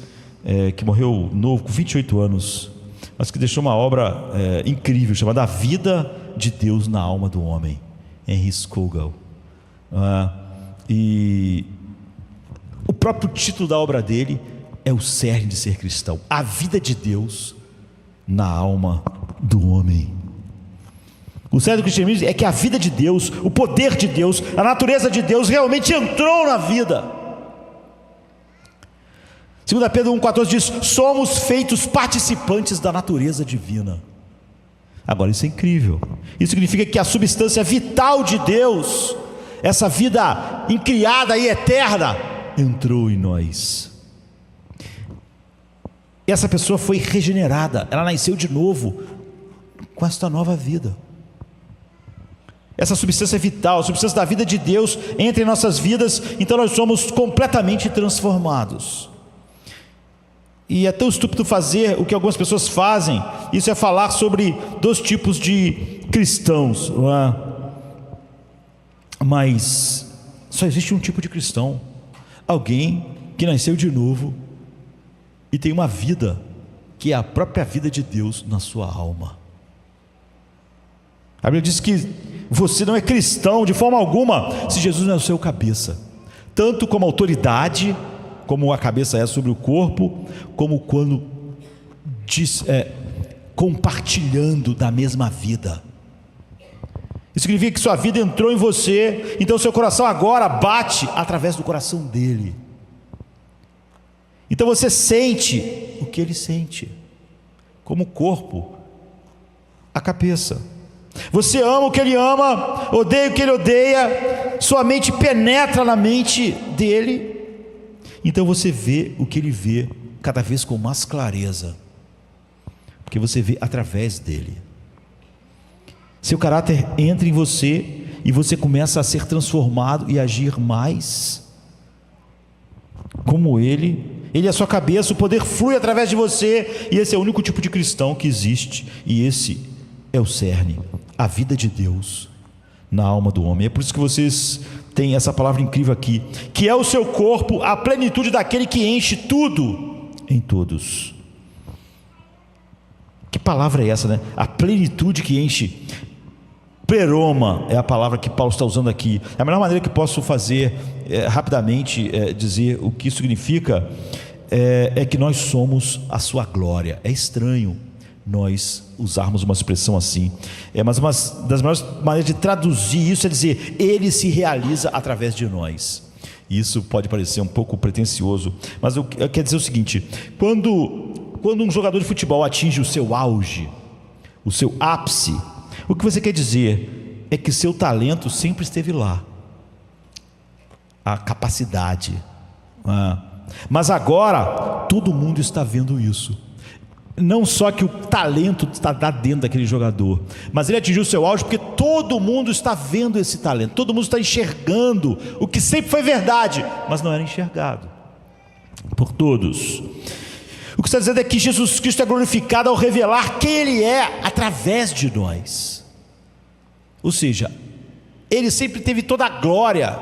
que morreu novo, com 28 anos, mas que deixou uma obra incrível, chamada A Vida de Deus na Alma do Homem, Henry Scougal. E o próprio título da obra dele é o cerne de ser cristão: a vida de Deus na alma do homem. O cerne do cristianismo é que a vida de Deus, o poder de Deus, a natureza de Deus realmente entrou na vida. 2 Pedro 1,14 diz: somos feitos participantes da natureza divina. Agora, isso é incrível. Isso significa que a substância vital de Deus, essa vida incriada e eterna, entrou em nós. E essa pessoa foi regenerada, ela nasceu de novo com esta nova vida. Essa substância vital, a substância da vida de Deus entra em nossas vidas, então nós somos completamente transformados. E é tão estúpido fazer o que algumas pessoas fazem. Isso é falar sobre 2 tipos de cristãos, não é? Mas só existe um tipo de cristão: alguém que nasceu de novo e tem uma vida que é a própria vida de Deus na sua alma. A Bíblia diz que você não é cristão de forma alguma se Jesus não é o seu cabeça, tanto como autoridade, como a cabeça é sobre o corpo, como quando compartilhando da mesma vida. Isso significa que sua vida entrou em você, então seu coração agora bate através do coração dele. Então você sente o que ele sente, como o corpo, a cabeça. Você ama o que ele ama, odeia o que ele odeia, sua mente penetra na mente dele. Então você vê o que ele vê cada vez com mais clareza, porque você vê através dele. Seu caráter entra em você e você começa a ser transformado e agir mais como ele. Ele é a sua cabeça, o poder flui através de você, e esse é o único tipo de cristão que existe, e esse é o cerne, a vida de Deus na alma do homem. É por isso que vocês têm essa palavra incrível aqui, que é o seu corpo, a plenitude daquele que enche tudo em todos. Que palavra é essa, né? A plenitude que enche. Pleroma é a palavra que Paulo está usando aqui. A melhor maneira que posso fazer rapidamente dizer o que isso significa é que nós somos a sua glória. É estranho nós usarmos uma expressão assim, mas uma das melhores maneiras de traduzir isso é dizer: ele se realiza através de nós. Isso pode parecer um pouco pretensioso, mas eu quero dizer o seguinte: quando um jogador de futebol atinge o seu auge, o seu ápice, o que você quer dizer é que seu talento sempre esteve lá, a capacidade, mas agora todo mundo está vendo isso. Não só que o talento está dentro daquele jogador, mas ele atingiu o seu auge porque todo mundo está vendo esse talento, todo mundo está enxergando o que sempre foi verdade, mas não era enxergado por todos. O que está dizendo é que Jesus Cristo é glorificado ao revelar quem Ele é através de nós. Ou seja, Ele sempre teve toda a glória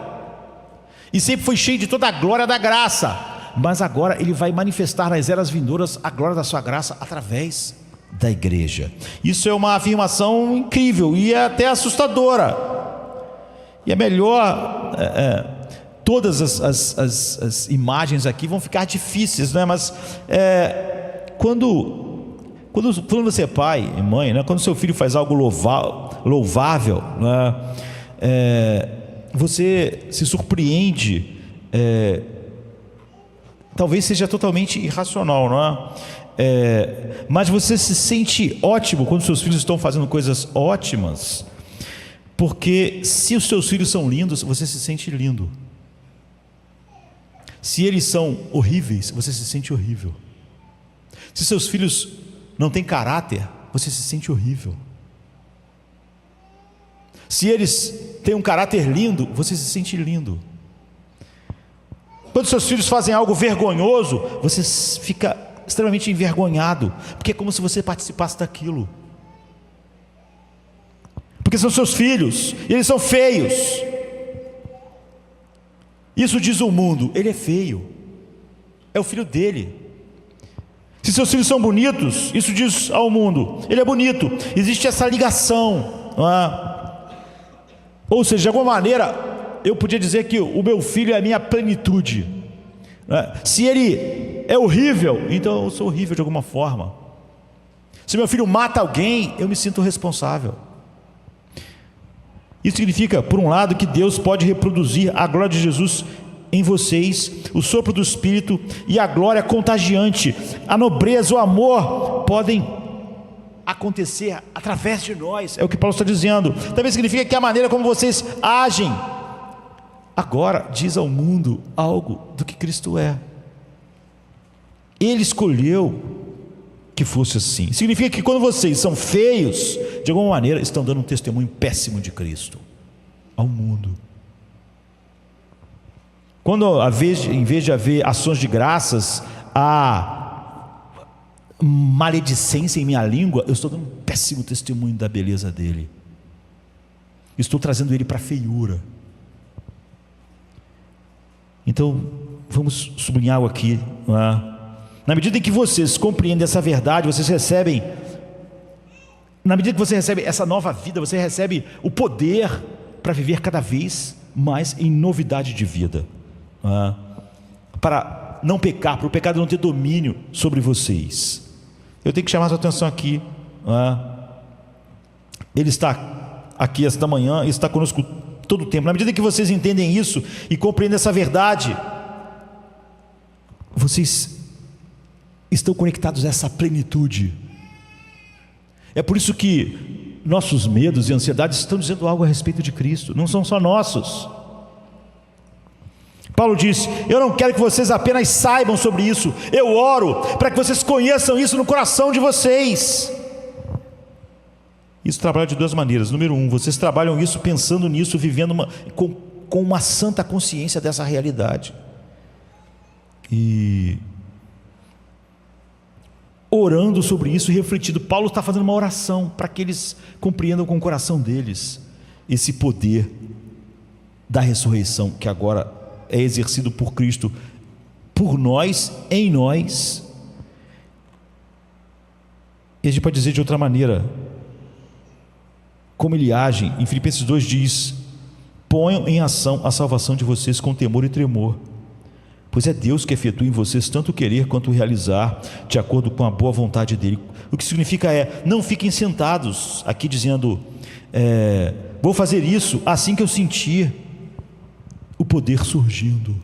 e sempre foi cheio de toda a glória da graça, mas agora Ele vai manifestar nas eras vindouras a glória da sua graça através da igreja. Isso é uma afirmação incrível e é até assustadora. E é melhor todas as imagens aqui vão ficar difíceis, né? Mas quando você é pai e mãe, né? Quando seu filho faz algo louvável, né? Você se surpreende, talvez seja totalmente irracional, não é? Mas você se sente ótimo quando seus filhos estão fazendo coisas ótimas, porque se os seus filhos são lindos, você se sente lindo. Se eles são horríveis, você se sente horrível. Se seus filhos não têm caráter, você se sente horrível. Se eles têm um caráter lindo, você se sente lindo. Quando seus filhos fazem algo vergonhoso, você fica extremamente envergonhado, porque é como se você participasse daquilo. Porque são seus filhos, e eles são feios. Isso diz o mundo, ele é feio, é o filho dele. Se seus filhos são bonitos, isso diz ao mundo, ele é bonito. Existe essa ligação, não é? Ou seja, de alguma maneira, eu podia dizer que o meu filho é a minha plenitude, não é? Se ele é horrível, então eu sou horrível de alguma forma. Se meu filho mata alguém, eu me sinto responsável. Isso significa, por um lado, que Deus pode reproduzir a glória de Jesus em vocês, o sopro do Espírito e a glória contagiante, a nobreza, o amor podem acontecer através de nós, é o que Paulo está dizendo. Também significa que a maneira como vocês agem agora diz ao mundo algo do que Cristo é. Ele escolheu que fosse assim. Significa que quando vocês são feios, de alguma maneira estão dando um testemunho péssimo de Cristo ao mundo. Quando em vez de haver ações de graças, há maledicência em minha língua, eu estou dando um péssimo testemunho da beleza dele. Estou trazendo ele para a feiura. Então vamos sublinhar algo aqui, não é? Na medida em que vocês compreendem essa verdade, vocês recebem, na medida que você recebe essa nova vida, você recebe o poder para viver cada vez mais em novidade de vida, para não pecar, para o pecado não ter domínio sobre vocês. Eu tenho que chamar a sua atenção aqui, ele está aqui esta manhã, ele está conosco todo o tempo. Na medida que vocês entendem isso e compreendem essa verdade, vocês estão conectados a essa plenitude. É por isso que nossos medos e ansiedades estão dizendo algo a respeito de Cristo, não são só nossos. Paulo disse: eu não quero que vocês apenas saibam sobre isso, eu oro para que vocês conheçam isso no coração de vocês. Isso trabalha de duas maneiras. Número 1, vocês trabalham isso pensando nisso, vivendo com uma santa consciência dessa realidade, e orando sobre isso e refletindo. Paulo está fazendo uma oração para que eles compreendam com o coração deles esse poder da ressurreição que agora é exercido por Cristo, por nós, em nós. E a gente pode dizer de outra maneira, como ele age. Em Filipenses 2 diz: ponham em ação a salvação de vocês com temor e tremor, pois é Deus que efetua em vocês tanto querer quanto realizar, de acordo com a boa vontade dele. O que significa não fiquem sentados aqui dizendo, vou fazer isso assim que eu sentir o poder surgindo.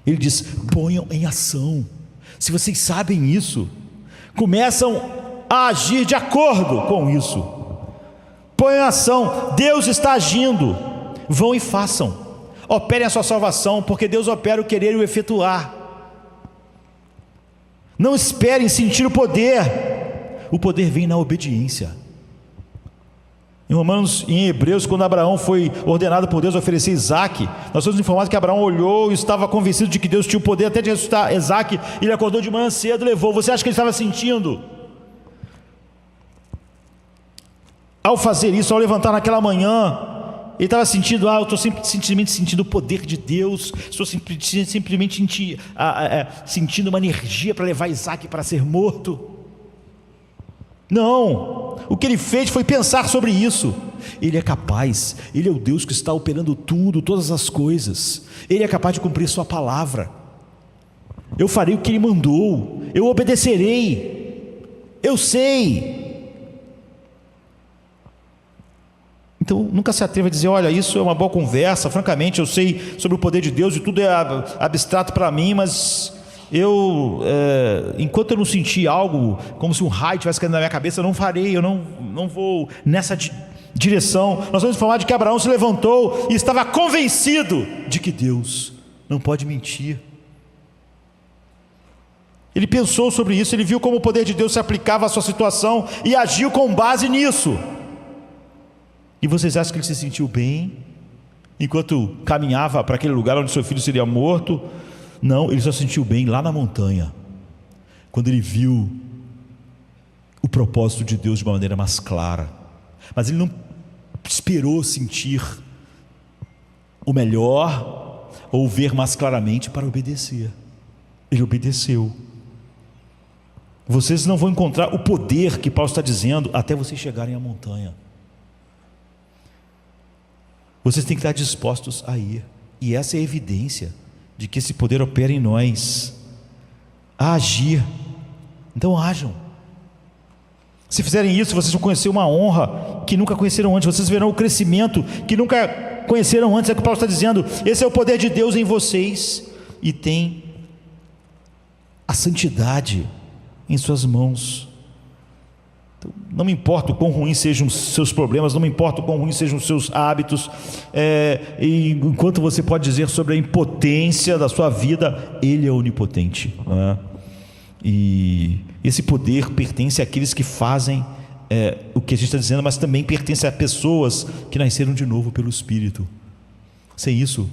Ele diz: ponham em ação. Se vocês sabem isso, começam a agir de acordo com isso. Ponham em ação. Deus está agindo, vão e façam. Operem a sua salvação, porque Deus opera o querer e o efetuar. Não esperem sentir o poder vem na obediência. Em Romanos e em Hebreus, quando Abraão foi ordenado por Deus a oferecer Isaque, nós somos informados que Abraão olhou e estava convencido de que Deus tinha o poder até de ressuscitar Isaque. Ele acordou de manhã cedo e levou. Você acha que ele estava sentindo? Ao fazer isso, ao levantar naquela manhã, ele estava sentindo, eu estou simplesmente sentindo o poder de Deus, estou simplesmente sentindo uma energia para levar Isaque para ser morto. Não, o que ele fez foi pensar sobre isso. Ele é capaz, Ele é o Deus que está operando tudo, todas as coisas. Ele é capaz de cumprir sua palavra. Eu farei o que Ele mandou, eu obedecerei, eu sei. Então nunca se atreva a dizer: olha, isso é uma boa conversa, francamente eu sei sobre o poder de Deus e tudo é abstrato para mim, mas enquanto eu não sentir algo como se um raio tivesse caindo na minha cabeça, eu não farei, eu não vou nessa direção. Nós vamos falar de que Abraão se levantou e estava convencido de que Deus não pode mentir. Ele pensou sobre isso, ele viu como o poder de Deus se aplicava à sua situação e agiu com base nisso. E vocês acham que ele se sentiu bem enquanto caminhava para aquele lugar onde seu filho seria morto? Não, ele só se sentiu bem lá na montanha, quando ele viu o propósito de Deus de uma maneira mais clara. Mas ele não esperou sentir o melhor ou ver mais claramente para obedecer. Ele obedeceu. Vocês não vão encontrar o poder que Paulo está dizendo até vocês chegarem à montanha. Vocês têm que estar dispostos a ir. E essa é a evidência de que esse poder opera em nós, a agir. Então ajam. Se fizerem isso, vocês vão conhecer uma honra que nunca conheceram antes. Vocês verão o crescimento que nunca conheceram antes. É o que Paulo está dizendo. Esse é o poder de Deus em vocês. E tem a santidade em suas mãos. Então, não me importa o quão ruins sejam os seus problemas, não me importa o quão ruins sejam os seus hábitos, e enquanto você pode dizer sobre a impotência da sua vida, Ele é onipotente, né? E esse poder pertence àqueles que fazem o que a gente está dizendo, mas também pertence a pessoas que nasceram de novo pelo Espírito. Sem isso,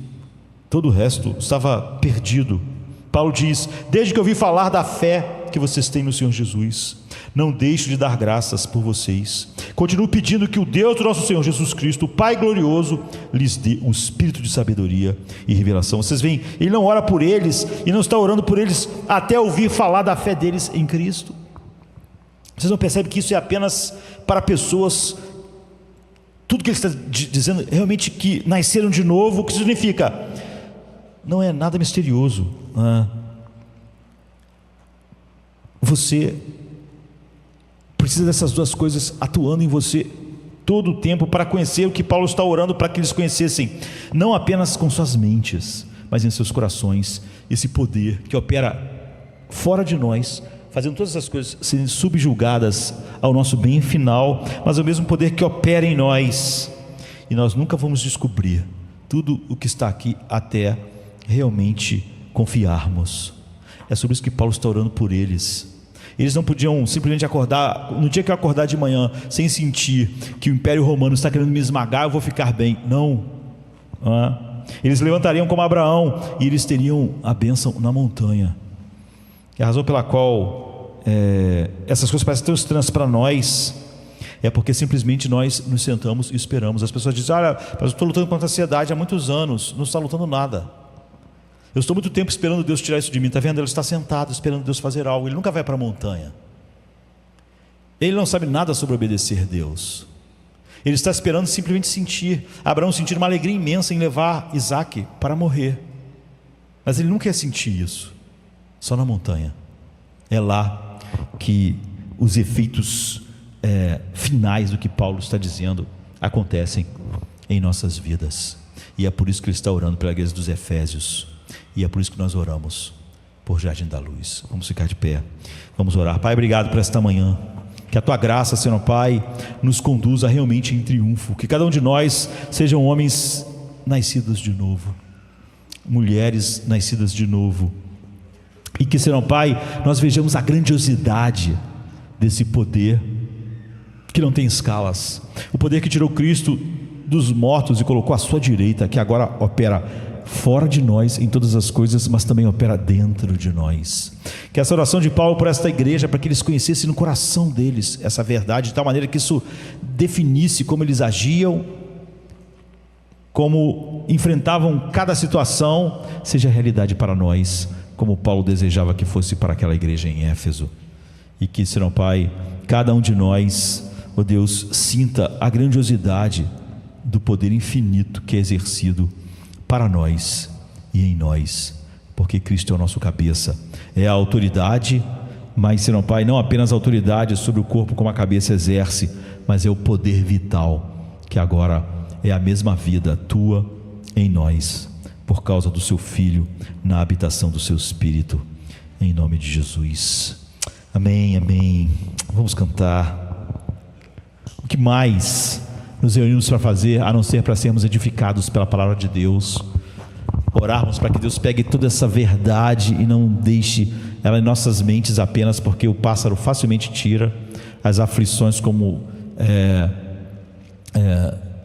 todo o resto estava perdido. Paulo diz: desde que eu ouvi falar da fé que vocês têm no Senhor Jesus, não deixo de dar graças por vocês. Continuo pedindo que o Deus do nosso Senhor Jesus Cristo, o Pai glorioso, lhes dê um espírito de sabedoria e revelação. Vocês veem, ele não ora por eles e não está orando por eles até ouvir falar da fé deles em Cristo. Vocês não percebem que isso é apenas para pessoas, tudo que ele está dizendo realmente que nasceram de novo. O que significa? Não é nada misterioso. Você precisa dessas duas coisas atuando em você todo o tempo para conhecer o que Paulo está orando para que eles conhecessem, não apenas com suas mentes, mas em seus corações. Esse poder que opera fora de nós, fazendo todas essas coisas serem subjugadas ao nosso bem final, mas é o mesmo poder que opera em nós, e nós nunca vamos descobrir tudo o que está aqui até realmente confiarmos. É sobre isso que Paulo está orando por eles. Eles não podiam simplesmente acordar, no dia que eu acordar de manhã, sem sentir que o Império Romano está querendo me esmagar, eu vou ficar bem. Não. Eles levantariam como Abraão e eles teriam a bênção na montanha. E a razão pela qual essas coisas parecem tão estranhas para nós é porque simplesmente nós nos sentamos e esperamos. As pessoas dizem: olha, eu estou lutando contra a ansiedade há muitos anos. Não está lutando nada. Eu estou muito tempo esperando Deus tirar isso de mim. Está vendo? Ele está sentado esperando Deus fazer algo. Ele nunca vai para a montanha. Ele não sabe nada sobre obedecer a Deus. Ele está esperando simplesmente sentir. Abraão sentir uma alegria imensa em levar Isaque para morrer. Mas ele não quer sentir isso. Só na montanha. É lá que os efeitos finais do que Paulo está dizendo acontecem em nossas vidas. E é por isso que ele está orando pela igreja dos Efésios. E é por isso que nós oramos por Jardim da Luz. Vamos ficar de pé, vamos orar. Pai, obrigado por esta manhã. Que a Tua graça, Senhor Pai, nos conduza realmente em triunfo. Que cada um de nós sejam homens nascidos de novo, mulheres nascidas de novo. E que, Senhor Pai, nós vejamos a grandiosidade desse poder que não tem escalas. O poder que tirou Cristo dos mortos e colocou à sua direita, que agora opera fora de nós em todas as coisas, mas também opera dentro de nós. Que essa oração de Paulo por esta igreja, para que eles conhecessem no coração deles essa verdade, de tal maneira que isso definisse como eles agiam, como enfrentavam cada situação, seja realidade para nós, como Paulo desejava que fosse para aquela igreja em Éfeso. E que, Senhor Pai, cada um de nós ó Deus, sinta a grandiosidade do poder infinito que é exercido para nós e em nós, porque Cristo é o nosso cabeça, é a autoridade, mas, Senhor Pai, não apenas a autoridade sobre o corpo como a cabeça exerce, mas é o poder vital, que agora é a mesma vida tua em nós, por causa do seu Filho, na habitação do seu Espírito, em nome de Jesus. Amém, amém. Vamos cantar. O que mais nos reunimos para fazer, a não ser para sermos edificados pela palavra de Deus, orarmos para que Deus pegue toda essa verdade e não deixe ela em nossas mentes apenas, porque o pássaro facilmente tira as aflições, como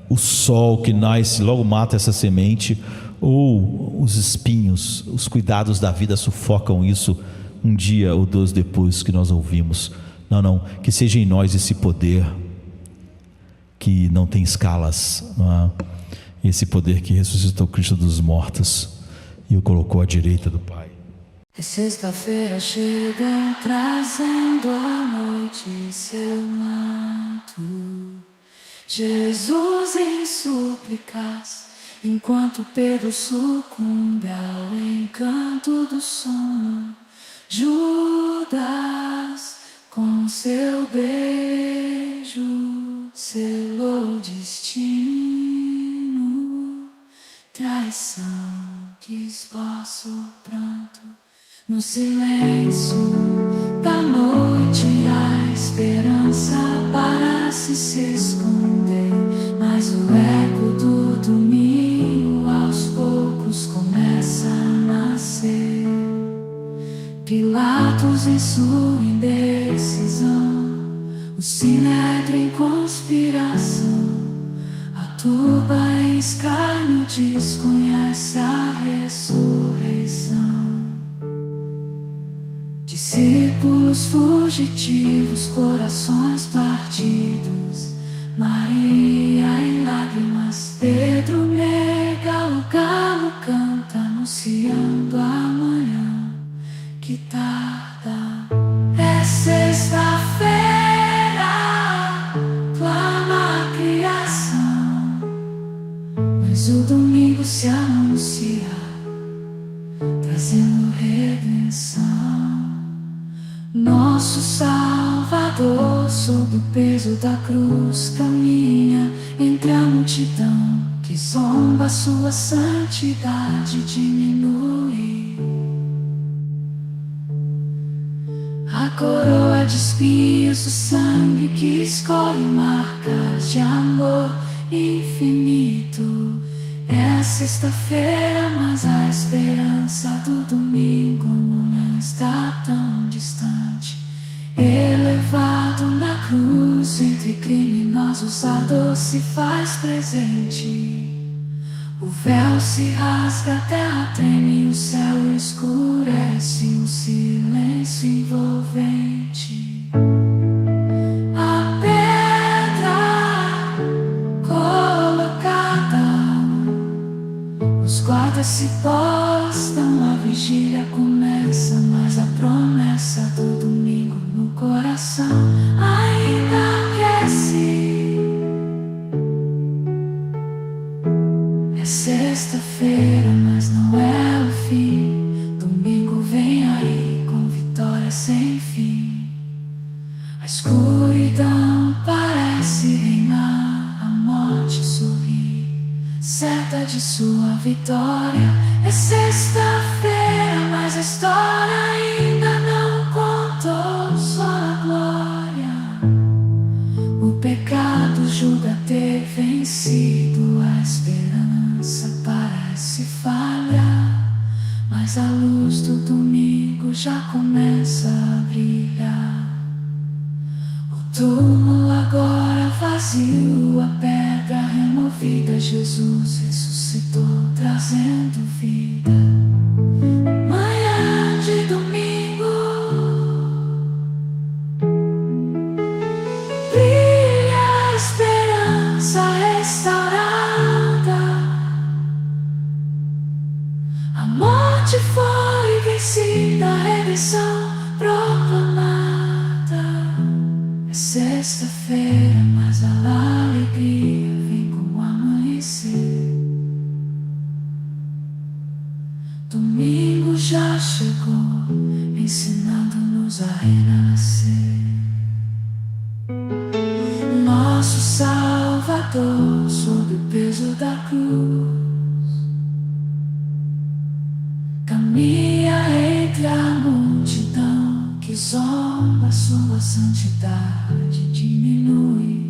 o sol que nasce logo mata essa semente, ou os espinhos, os cuidados da vida sufocam isso um dia ou dois depois que nós ouvimos. Não, que seja em nós esse poder que não tem escalas, não é? Esse poder que ressuscitou Cristo dos mortos e o colocou à direita do Pai. É sexta-feira chega trazendo a noite em seu manto, Jesus em súplicas, enquanto Pedro sucumbe ao encanto do sono. Judas, com seu beijo, selou o destino. Traição que esboça o pranto no silêncio da noite, a esperança parece se esconder, mas o eco do domingo aos poucos começa a nascer. Pilatos em sua indecisão, o sinédrio em conspiração, a turba em escárnio desconhece a ressurreição. Discípulos fugitivos, corações partidos, Maria em lágrimas, Pedro nega, o galo canta anunciando a manhã que tarda. É sexta-feira, clama a criação, mas o domingo se anuncia, trazendo redenção. Nosso Salvador, sob o peso da cruz, caminha entre a multidão que zomba, sua santidade diminui. A coroa de espinhos, o sangue que escolhe marcas de amor infinito. É sexta-feira, mas a esperança do domingo não está tão distante. Elevado na cruz, entre criminosos a dor se faz presente. O véu se rasga, a terra treme, o céu escurece, um silêncio envolvente. A pedra colocada, os guardas se postam, a vigília começa, mas a promessa do domingo no coração ainda aquece. É sexta-feira, mas não é o fim. Domingo vem aí com vitória sem fim. A escuridão parece reinar, a morte sorri, certa de sua vitória. É sexta-feira, mas a história ainda não contou sua glória. O pecado julga ter vencido, a esperança parece falhar, mas a luz do domingo já começa a brilhar. O túmulo agora vazio, a pedra removida, Jesus ressuscitou, trazendo vida. Manhã de domingo, brilha a esperança restaurada. A morte foi vencida, a redenção proclamada. É sexta-feira, chegou, ensinando-nos a renascer. Nosso Salvador, sob o peso da cruz, caminha entre a multidão que zomba, sua santidade diminui.